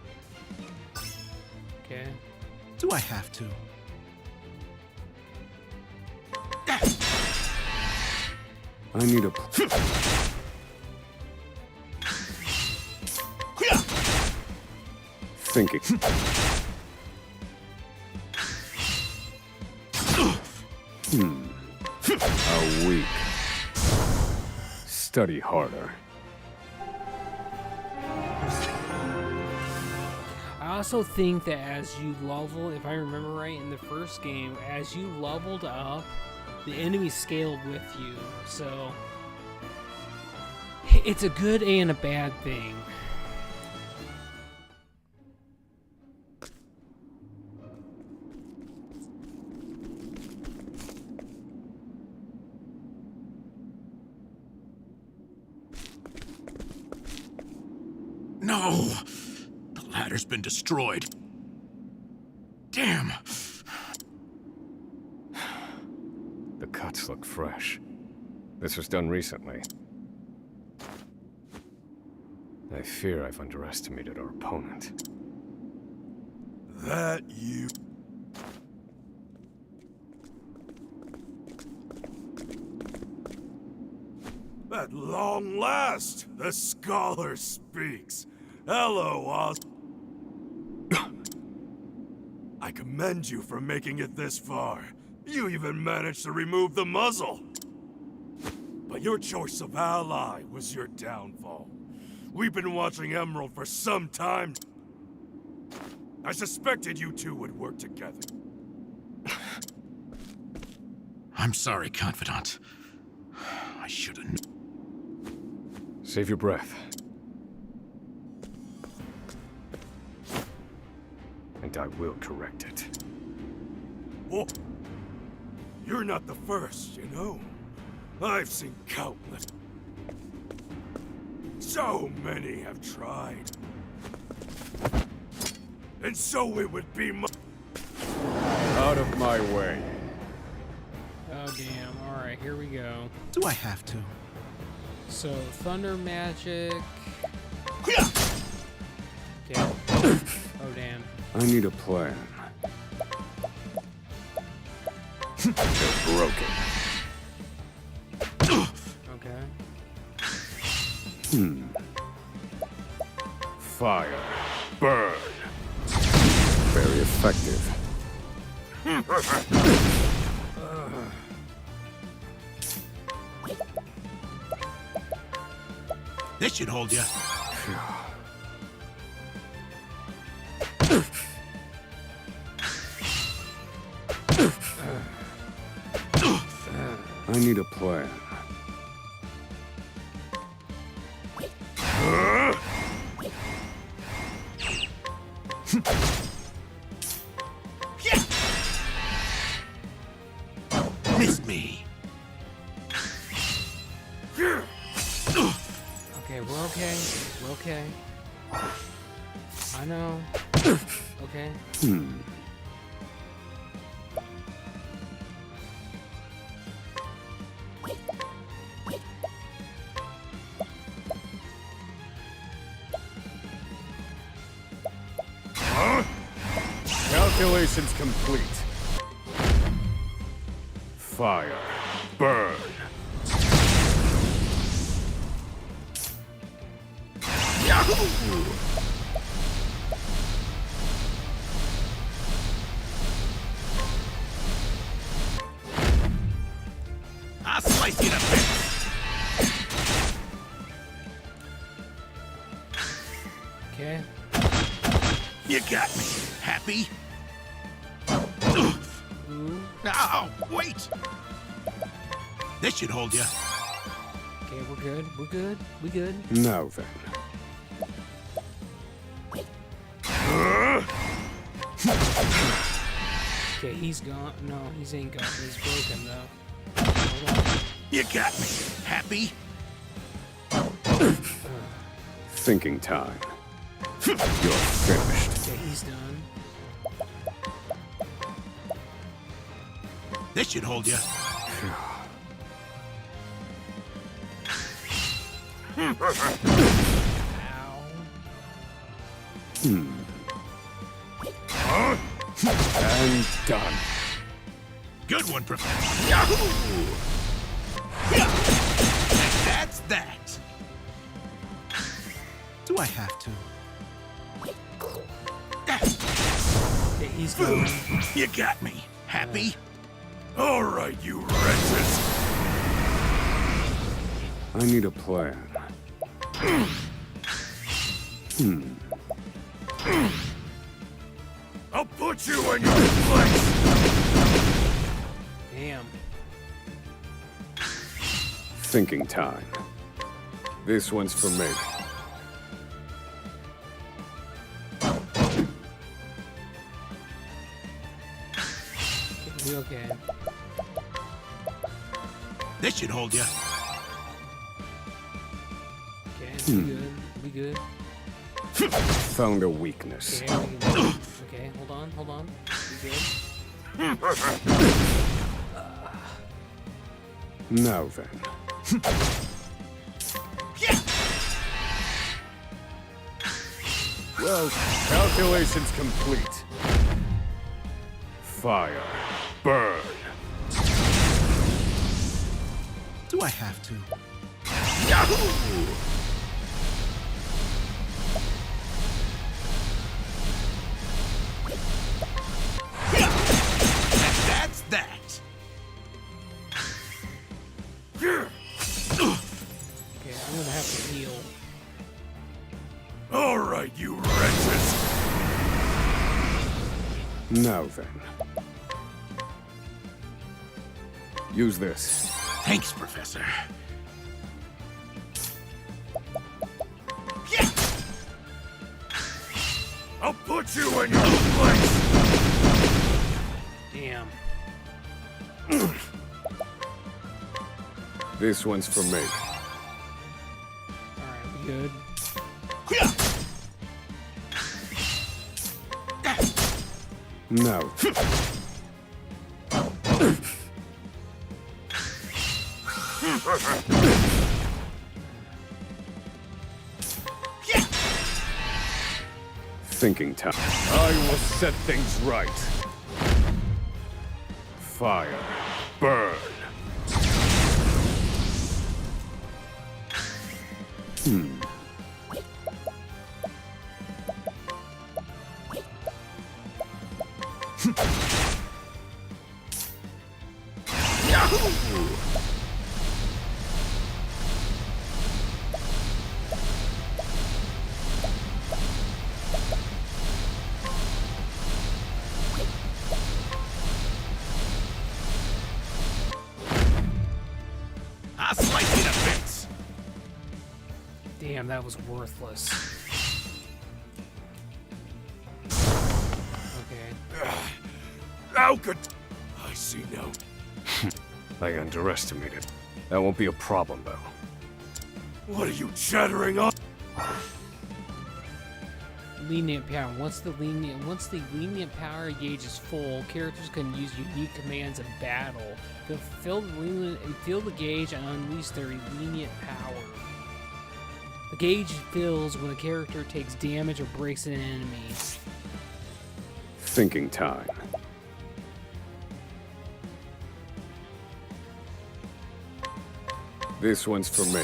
Okay. Do I have to? I need a... Thinking. How weak. Study harder. I also think that as you level, if I remember right, in the first game, as you leveled up, the enemy scaled with you. So it's a good and a bad thing. No! The ladder's been destroyed. Damn! The cuts look fresh. This was done recently. I fear I've underestimated our opponent. That you... At long last, the scholar speaks. Hello, Oz. I commend you for making it this far. You even managed to remove the muzzle. But your choice of ally was your downfall. We've been watching Emerald for some time. I suspected you two would work together. I'm sorry, Confidant. I shouldn't. Save your breath. And I will correct it. Whoa. You're not the first, you know? I've seen countless. So many have tried. And so it would be my... Out of my way. Oh damn, alright, here we go. Do I have to? So, thunder magic. Okay. Oh damn. I need a plan. They're broken. Okay. Fire. Burn. Very effective. This should hold you. I need a plan. Missed me. Okay, we're okay. We're okay. I know. Okay. Calculations complete. Fire. Burn. I'll slice you to bits. Okay. You got me. Happy? Ooh. Ow! Wait! This should hold you. Okay, we're good. We're good. We good. Now then. Okay, he's gone. No, he's ain't gone. He's broken though. Hold on. You got me. Happy? Thinking time. You're finished. Okay, he's done. This should hold you. Ow. And done. Good one, Professor. Yahoo! And that's that. Do I have to? Okay, he's gone. You got me. Happy? All right, you wretches. I need a plan. I'll put you in your place. Damn. Thinking time. This one's for me. We okay. This should hold you. Okay, we good. We good. Found a weakness. Okay, we can, okay, hold on. We good. Now then. Well, calculations complete. Fire. Burn. Do I have to? Yahoo! And that's that. Okay, I'm gonna have to heal. All right, you wretches. Now then. Use this. Thanks, Professor. I'll put you in your place. Damn. This one's for me. Alright, we good. No. Thinking time. I will set things right. Fire. Burn. Yahoo! I'll slice you to bits. Damn, that was worthless. Okay. How could I see now? I underestimated. That won't be a problem, though. What are you chattering on? Lenient power. Once the lenient power gauge is full, characters can use unique commands in battle. To fill the gauge and unleash their lenient power. The gauge fills when a character takes damage or breaks an enemy. Thinking time. This one's for me.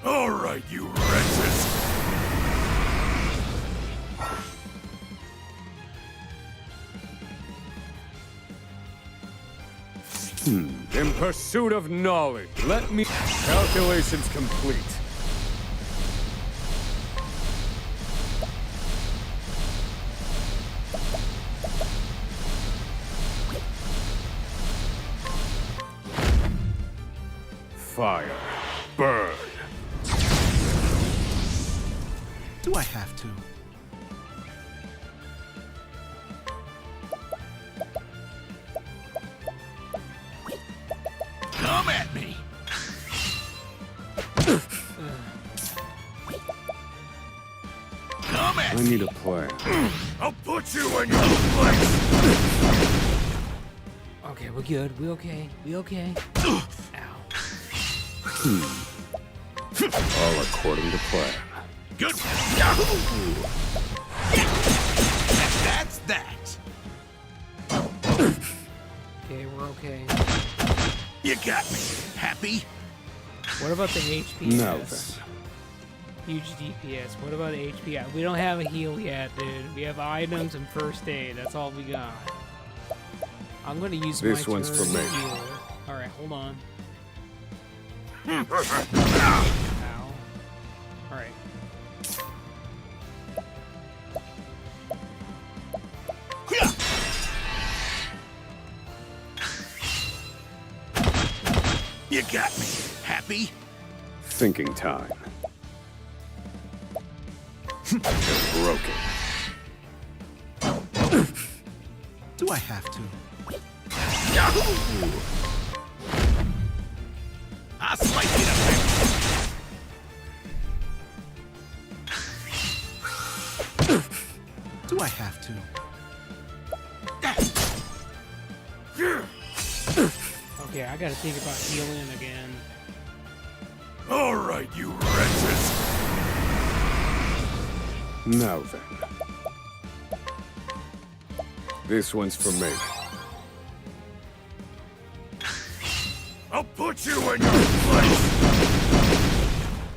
All right, you wretches. In pursuit of knowledge, let me... Calculations complete. Fire. Burn. Do I have to? Come at me! Come at I need a plan. I'll put you in your place! Okay, we're good. We okay. We okay. Ow. All according to plan. Good. That's that. Okay, we're okay. You got me. Happy? What about the HPS? Now then. Huge DPS. What about the HP? We don't have a heal yet, dude. We have items and first aid. That's all we got. I'm gonna use This my one's turn for to me. heal. All right, hold on. Ow. All right. You got me. Happy? Thinking time. Broken. Do I have to? I'll slice you to Do I have to? Okay, I gotta think about healing again. All right, you wretches. Now then. This one's for me. I'll put you in your place.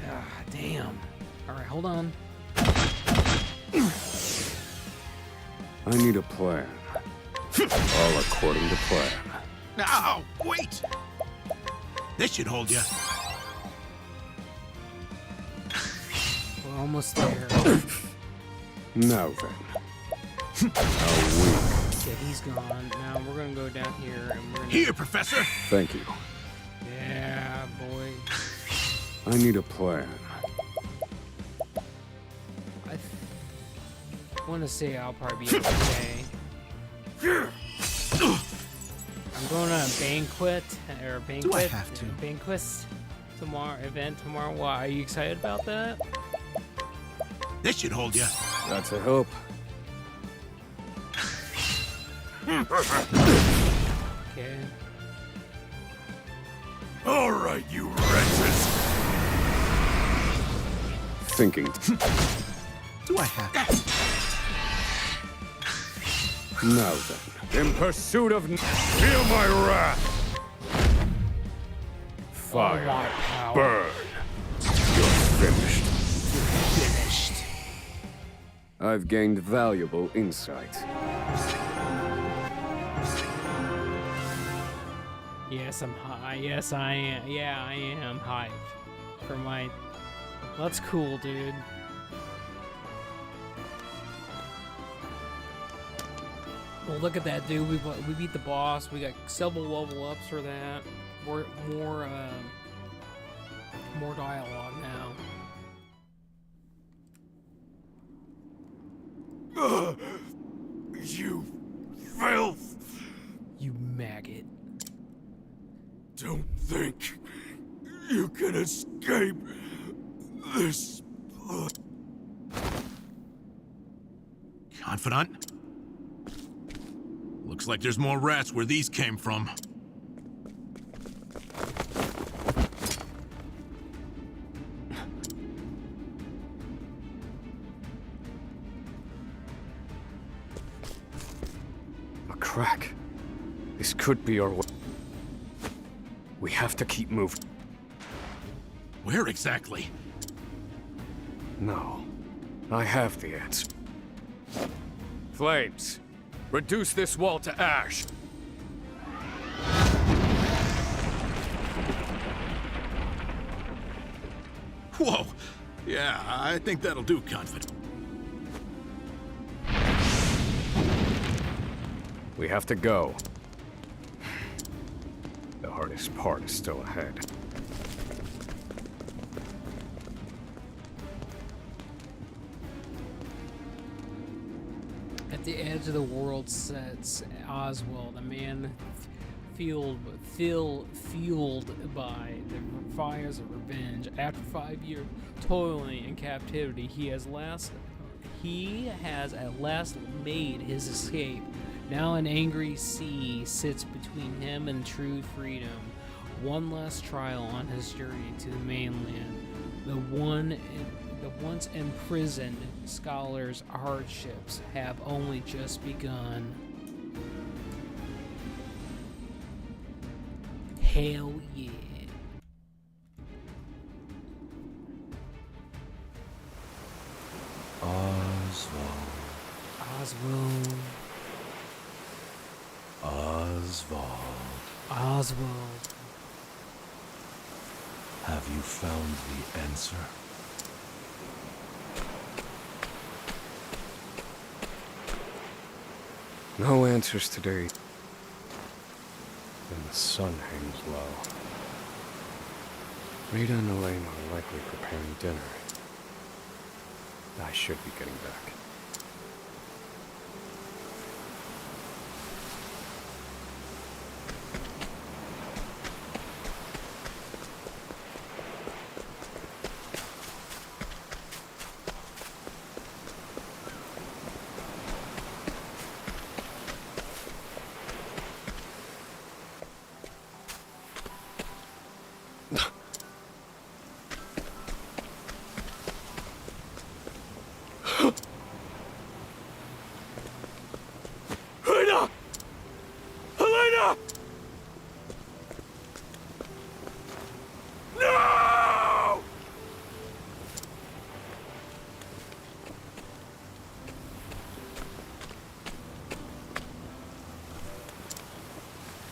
Ah, damn. All right, hold on. I need a plan. All according to plan. Now, wait. This should hold you. We're almost there. Now then. How weak. Okay, he's gone. Now we're gonna go down here and we're gonna... Here, Professor. Thank you. Yeah, boy. I need a plan. I want to say I'll probably be okay. I'm going on a banquet or banquet. Do I have to? Banquets tomorrow. Event tomorrow. Why? Are you excited about that? This should hold you. That's a hope. Okay. All right, you wretches. Thinking. Do I have to? Now then. In pursuit of... Feel my wrath. Fire. Oh, my power. Burn. You're finished. Finished. I've gained valuable insight. Yes, I'm high. Yes, I am. Yeah, I am hyped for my. That's cool, dude. Well, look at that, dude. We beat the boss. We got several level ups for that. More dialogue now. You filth. You maggot. Don't think you can escape this. Confidant? Looks like there's more rats where these came from. A crack. This could be our way. We have to keep moving. Where exactly? No. I have the answer. Flames. Reduce this wall to ash. Whoa! Yeah, I think that'll do, Confidant. We have to go. The hardest part is still ahead. At the edge of the world sits Oswald, a man fueled by the fires of revenge. After 5 years toiling in captivity, he has at last made his escape. Now an angry sea sits between him and true freedom. One last trial on his journey to the mainland. The once imprisoned scholar's hardships have only just begun. Hell yeah. Oswald. Have you found the answer? No answers today. And the sun hangs low. Rita and Elaine are likely preparing dinner. I should be getting back.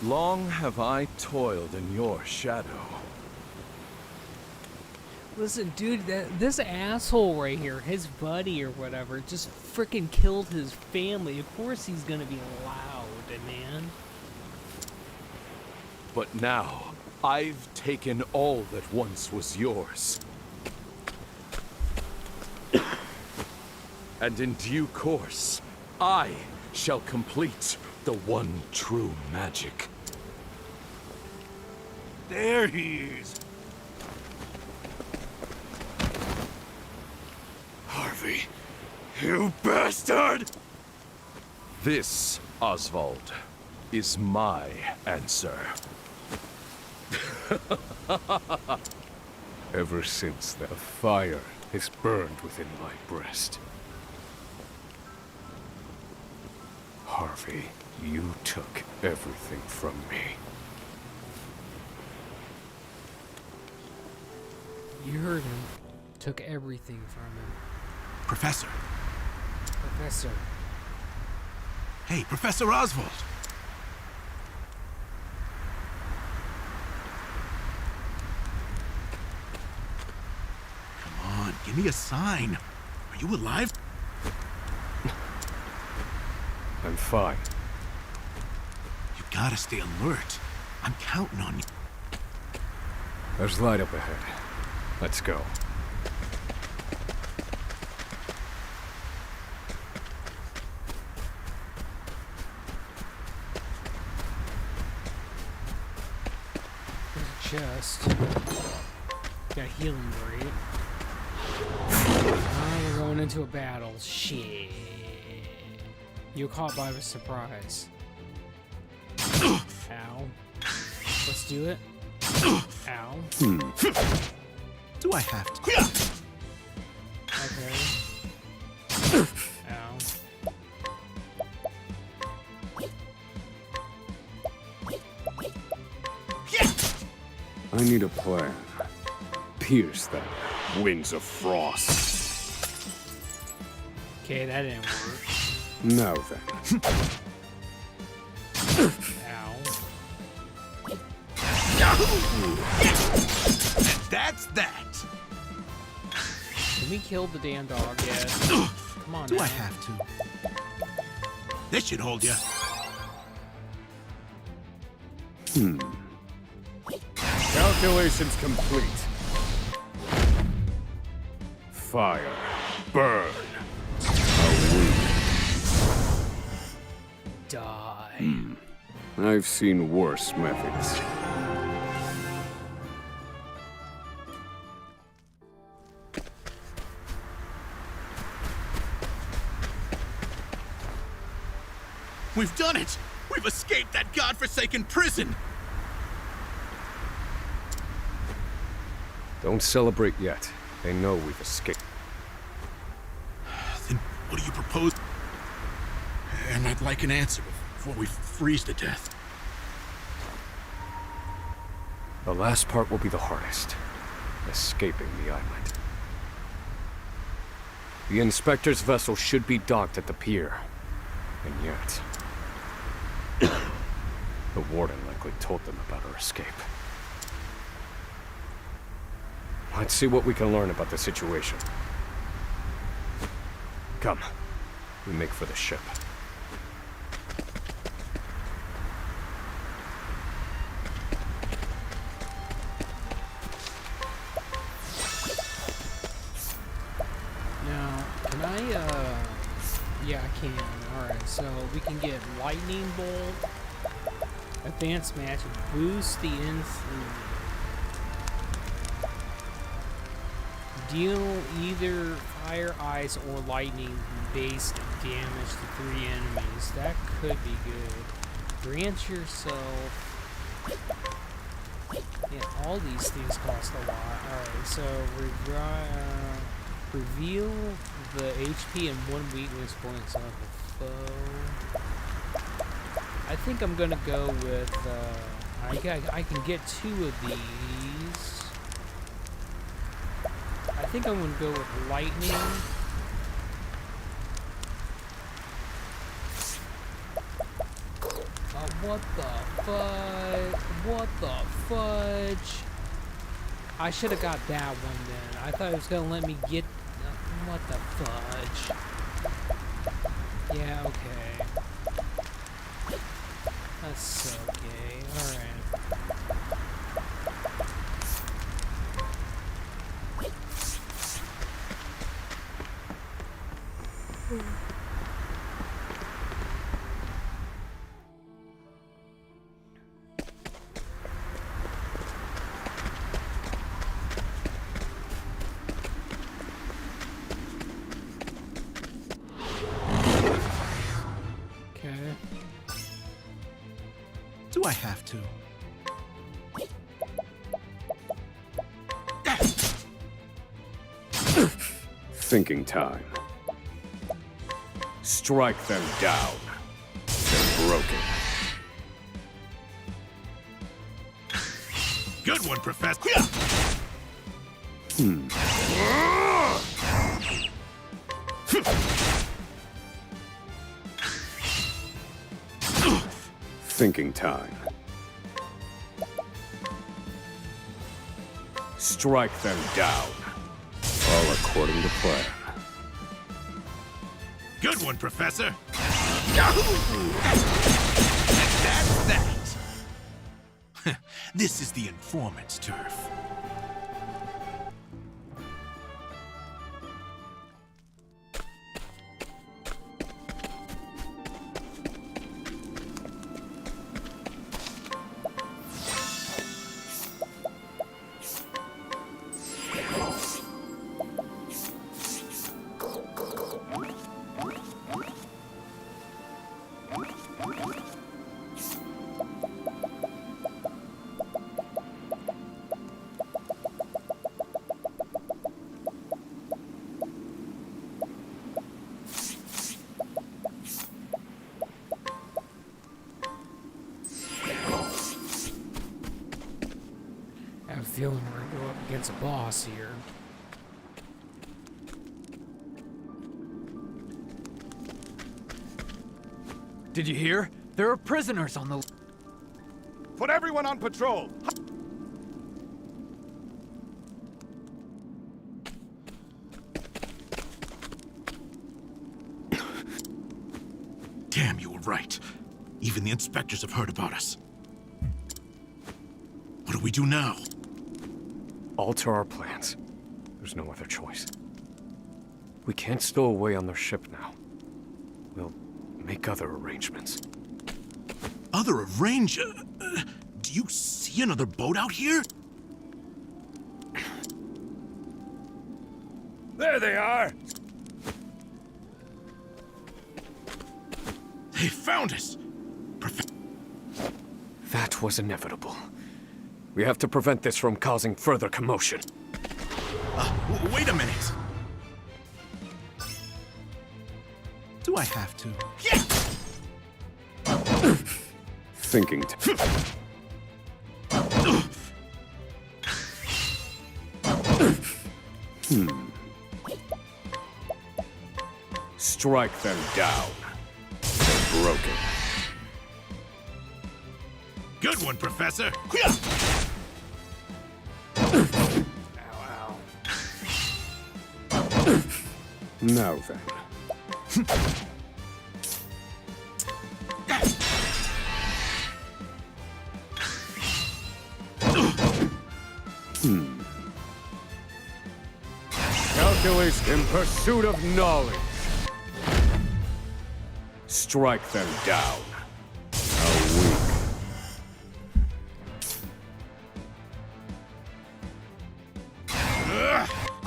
Long have I toiled in your shadow. Listen, dude, this asshole right here, his buddy or whatever, just freaking killed his family. Of course he's gonna be loud, man. But now, I've taken all that once was yours. And in due course, I shall complete the one true magic. There he is! Harvey, you bastard! This, Oswald, is my answer. Ever since the fire has burned within my breast. Harvey, you took everything from me. You heard him. Took everything from him. Professor. Professor. Hey, Professor Oswald. Come on, give me a sign. Are you alive? I'm fine. You gotta stay alert. I'm counting on you. There's light up ahead. Let's go. There's a chest. Got healing rate. We're going into a battle. Shit. You're caught by surprise. Ow. Let's do it. Ow. Do I have to? Okay. Ow. I need a plan. Pierce that winds of frost. Okay, that didn't work. Now then. Ow. That's that. Can we kill the damn dog yet? Come on. Do now. I have to? This should hold you. Calculations complete. Fire. Burn. Die. I've seen worse methods. We've done it! We've escaped that godforsaken prison! Don't celebrate yet. They know we've escaped. Then what do you propose? And I'd like an answer before we freeze to death. The last part will be the hardest. Escaping the island. The Inspector's vessel should be docked at the pier. And yet... the Warden likely told them about our escape. Let's see what we can learn about the situation. Come. We make for the ship. Now, can I, yeah, I can. Alright, so we can get Lightning Bolt, Advanced Match, boost the deal either fire, ice, or lightning-based damage to 3 enemies. That could be good. Grant yourself... Yeah, all these things cost a lot. Alright, so reveal the HP and 1 weakness points of a foe. I think I'm gonna go with, I can get 2 of these. I think I'm gonna go with lightning. What the fudge? What the fudge? I should have got that one then. I thought it was gonna let me get. What the fudge? Yeah, okay. That's okay. Alright. Do I have to? Thinking time. Strike them down. They're broken. Good one, Professor. Thinking time. Strike them down. All according to plan. Good one, Professor. That's that. This is the informant's turf. I have a feeling we're gonna go up against a boss here. Did you hear? There are prisoners on the... Put everyone on patrol! Damn, you were right. Even the inspectors have heard about us. What do we do now? Alter our plans. There's no other choice. We can't stow away on their ship now. We'll make other arrangements. Other do you see another boat out here? There they are! They found us! That was inevitable. We have to prevent this from causing further commotion. Wait a minute! Do I have to? Thinking. Strike them down. They're broken. Good one, Professor! Now then. Calculus in pursuit of knowledge. Strike them down. How weak.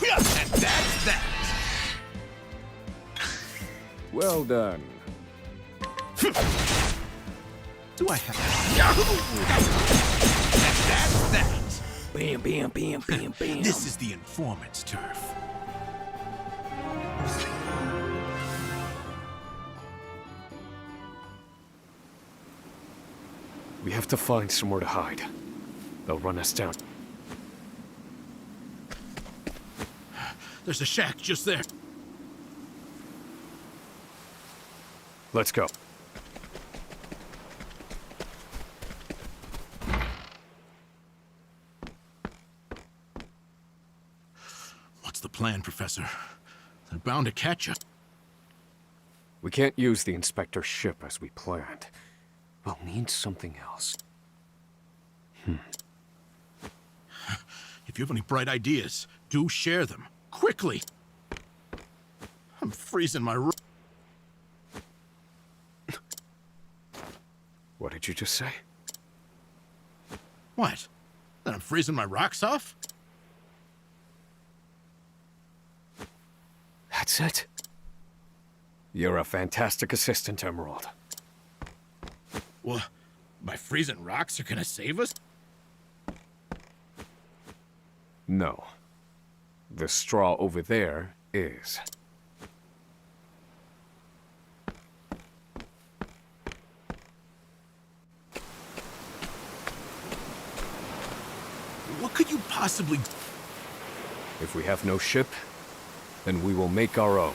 And that's that! Well done. Do I have And that's that! Bam, bam, bam, bam, bam. This is the informant's turf. We have to find somewhere to hide. They'll run us down. There's a shack just there. Let's go. What's the plan, Professor? They're bound to catch us. We can't use the inspector's ship as we planned. We'll need something else. If you have any bright ideas, do share them. Quickly! I'm freezing my What did you just say? What? That I'm freezing my rocks off? That's it. You're a fantastic assistant, Emerald. Well, my freezing rocks are gonna save us? No. The straw over there is. What could you possibly... If we have no ship, then we will make our own.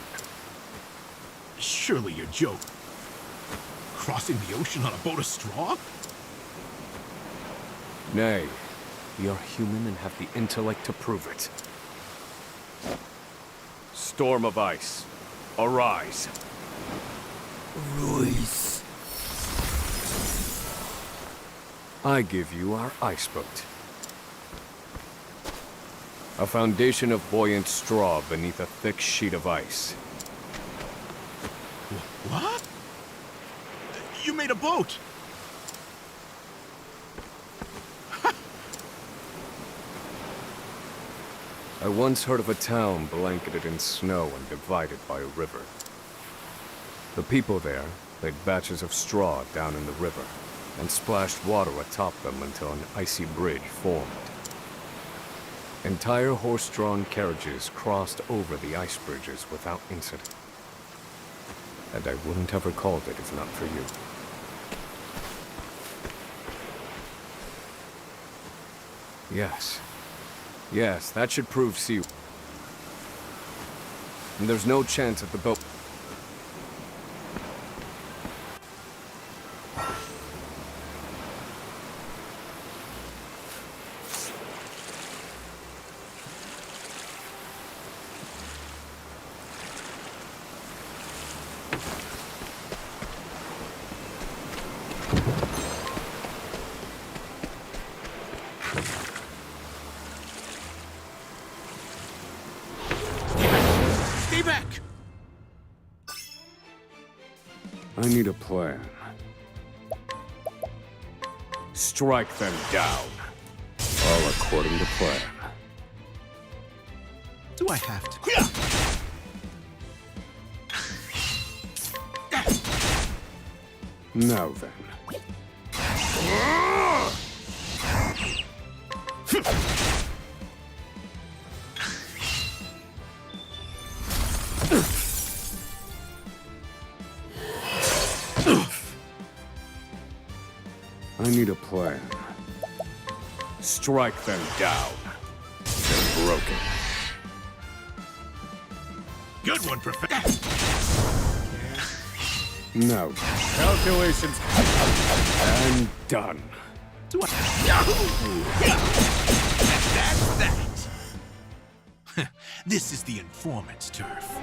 Surely you're joking. Crossing the ocean on a boat of straw? Nay, we are human and have the intellect to prove it. Storm of ice, arise. Royce. I give you our ice boat. A foundation of buoyant straw beneath a thick sheet of ice. What? You made a boat! I once heard of a town blanketed in snow and divided by a river. The people there laid batches of straw down in the river and splashed water atop them until an icy bridge formed. Entire horse-drawn carriages crossed over the ice bridges without incident. And I wouldn't have recalled it if not for you. Yes. Yes, that should prove sea. And there's no chance that the boat... back. I need a plan. Strike them down. All according to plan. Do I have to? Now then. I need a plan. Strike them down. They're broken. Good one, Professor. Now, calculations and done. Do I? That's that. This is the informant's turf.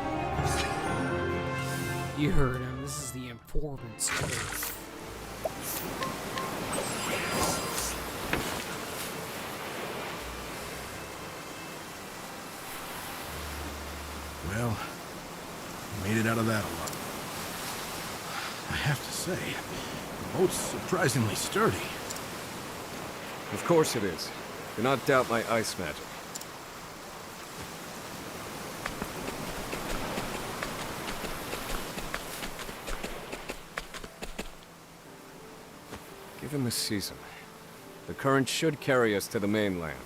You heard him. This is the informant's turf. Well, made it out of that alive. I have to say, the boat's surprisingly sturdy. Of course it is. Do not doubt my ice magic. Given the season, the current should carry us to the mainland.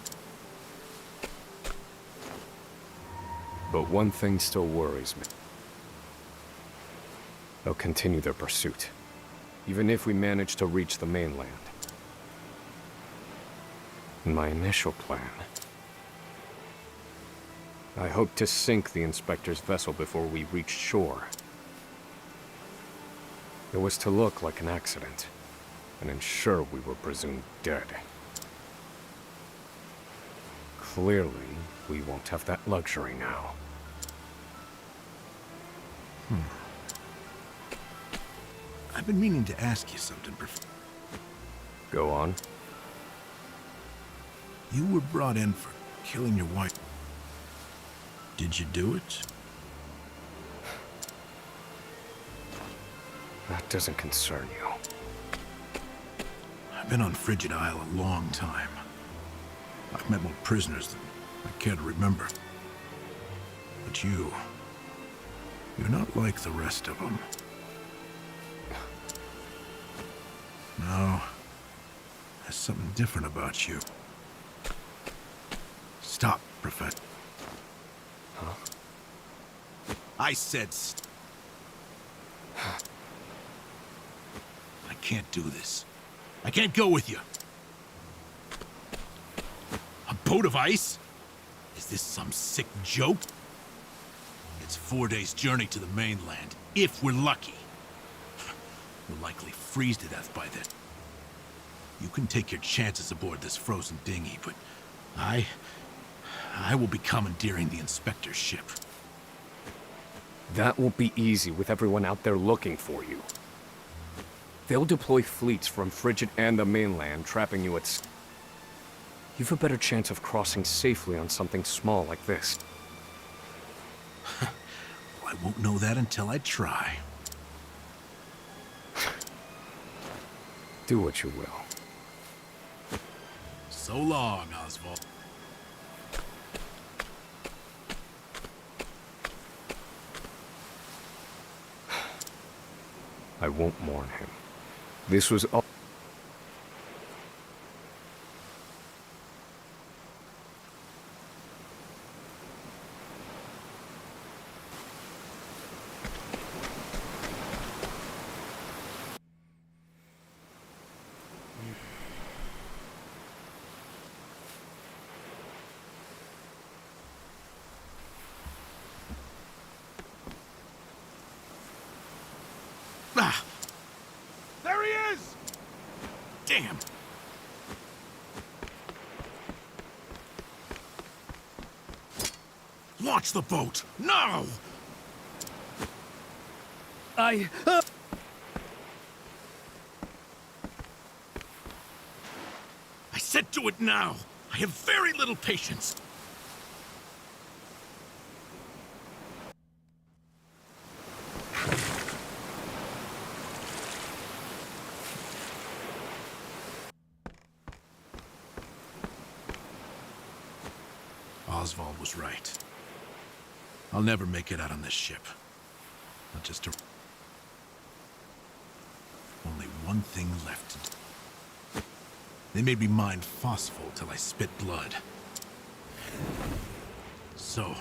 But one thing still worries me. They'll continue their pursuit, even if we manage to reach the mainland. In my initial plan, I hoped to sink the Inspector's vessel before we reached shore. It was to look like an accident, and ensure we were presumed dead. Clearly, we won't have that luxury now. I've been meaning to ask you something, Professor. Go on. You were brought in for killing your wife. Did you do it? That doesn't concern you. I've been on Frigid Isle a long time. I've met more prisoners than I care to remember. But you're not like the rest of them. No, there's something different about you. Stop, Professor. Huh? I said I can't do this. I can't go with you. A boat of ice? Is this some sick joke? It's 4 days' journey to the mainland, if we're lucky. We'll likely freeze to death by then. You can take your chances aboard this frozen dinghy, but I will be commandeering the Inspector's ship. That won't be easy with everyone out there looking for you. They'll deploy fleets from Frigid and the mainland, trapping you at sea. You've a better chance of crossing safely on something small like this. Well, I won't know that until I try. Do what you will. So long, Oswald. I won't mourn him. This was all. Ah! There he is! Damn! Launch the boat! Now! I said do it now! I have very little patience! Oswald was right. I'll never make it out on this ship. Not just to... Only one thing left to do. They made me mine phosphol till I spit blood. So,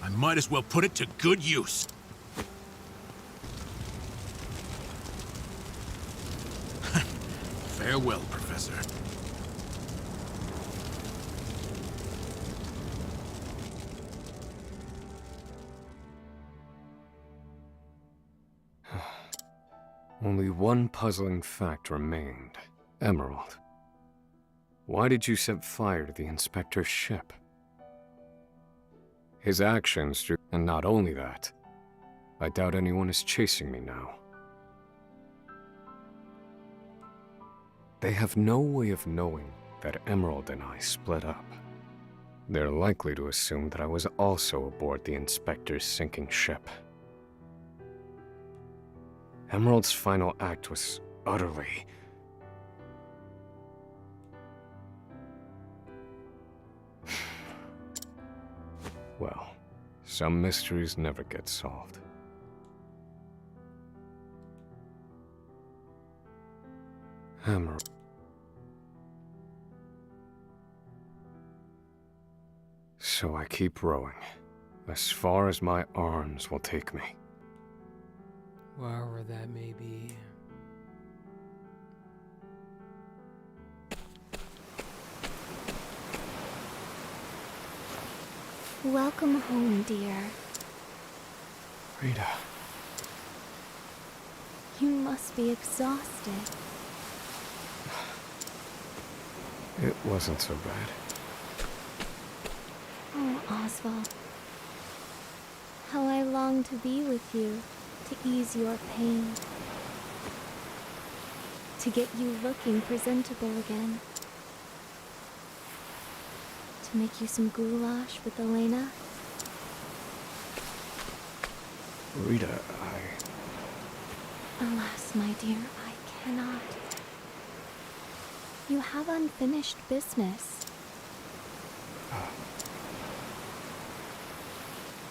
I might as well put it to good use. Farewell, Professor. Only one puzzling fact remained. Emerald. Why did you set fire to the inspector's ship? His actions drew... And not only that, I doubt anyone is chasing me now. They have no way of knowing that Emerald and I split up. They're likely to assume that I was also aboard the inspector's sinking ship. Emerald's final act was utterly... Well, some mysteries never get solved. Emerald. So I keep rowing, as far as my arms will take me. Wherever that may be. Welcome home, dear. Rita. You must be exhausted. It wasn't so bad. Oh, Oswald. How I long to be with you, to ease your pain. To get you looking presentable again. To make you some goulash with Elena. Rita, Alas, my dear, I cannot. You have unfinished business.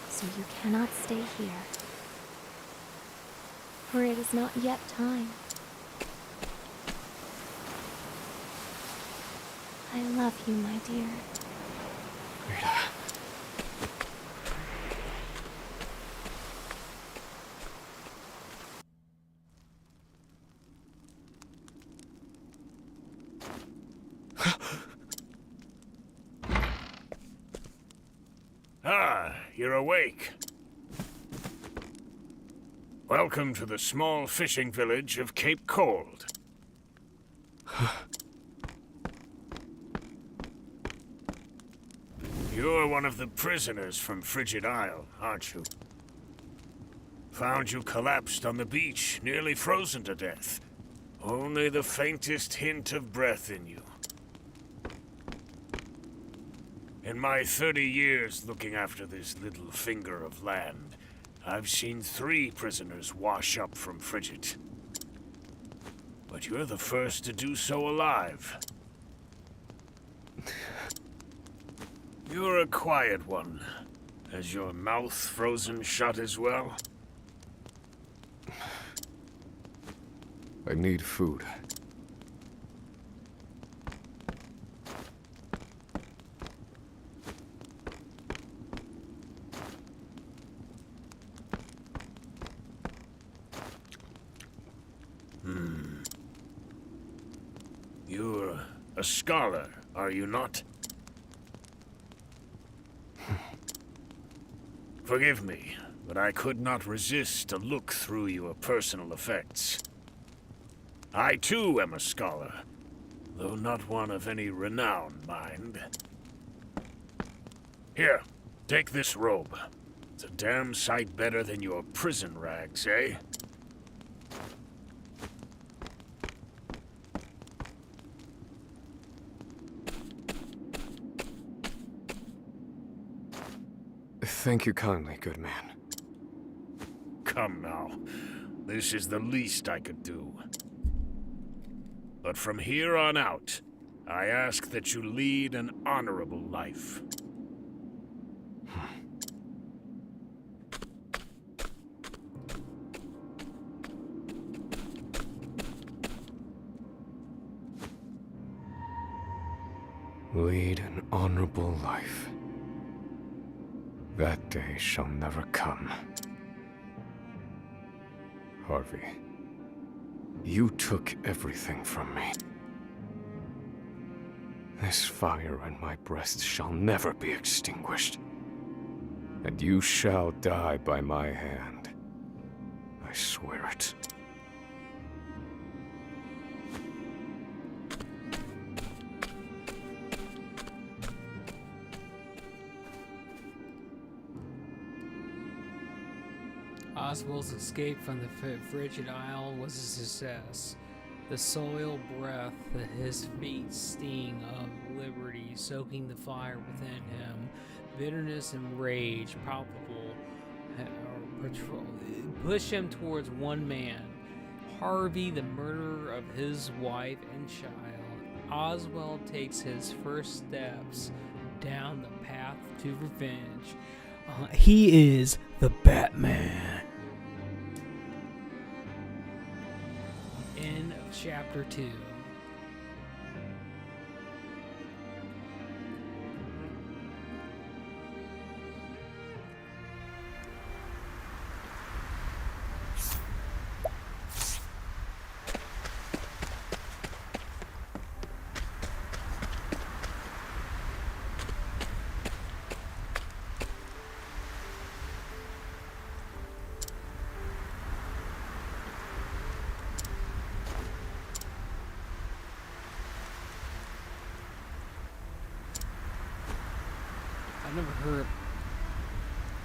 So you cannot stay here. For it is not yet time. I love you, my dear. Rita. Ah, you're awake. Welcome to the small fishing village of Cape Cold. You're one of the prisoners from Frigid Isle, aren't you? Found you collapsed on the beach, nearly frozen to death. Only the faintest hint of breath in you. In my 30 years looking after this little finger of land, I've seen 3 prisoners wash up from Frigid. But you're the first to do so alive. You're a quiet one. Has your mouth frozen shut as well? I need food. You're a scholar, are you not? Forgive me, but I could not resist a look through your personal effects. I too am a scholar, though not one of any renown, mind. Here, take this robe. It's a damn sight better than your prison rags, eh? Thank you kindly, good man. Come now. This is the least I could do. But from here on out, I ask that you lead an honorable life. Lead an honorable life. That day shall never come. Harvey, you took everything from me. This fire in my breast shall never be extinguished. And you shall die by my hand. I swear it. Oswald's escape from the frigid isle was a success. The soil breath, his feet sting of liberty, soaking the fire within him, bitterness and rage palpable, push him towards one man, Harvey, the murderer of his wife and child. Oswald takes his first steps down the path to revenge. He is the Batman. End of chapter 2.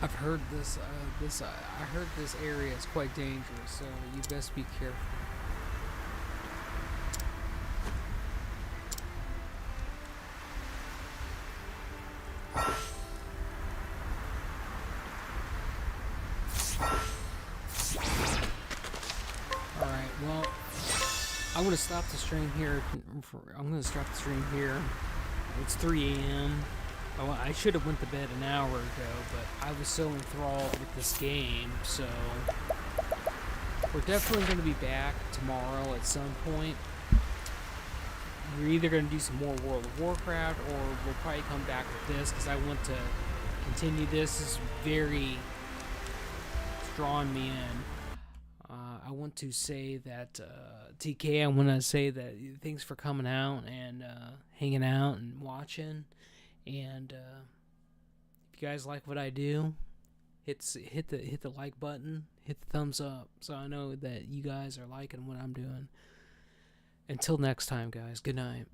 I've heard this. I heard this area is quite dangerous, so you best be careful. All right. Well, I'm gonna stop the stream here. It's 3 a.m. Oh, I should have went to bed an hour ago, but I was so enthralled with this game, so we're definitely going to be back tomorrow at some point. We're either going to do some more World of Warcraft, or we'll probably come back with this, because I want to continue this. This is very drawing me in. I want to say that, TK, I want to say that thanks for coming out and hanging out and watching. And if you guys like what I do, hit the like button, hit the thumbs up, so I know that you guys are liking what I'm doing. Until next time, guys. Good night.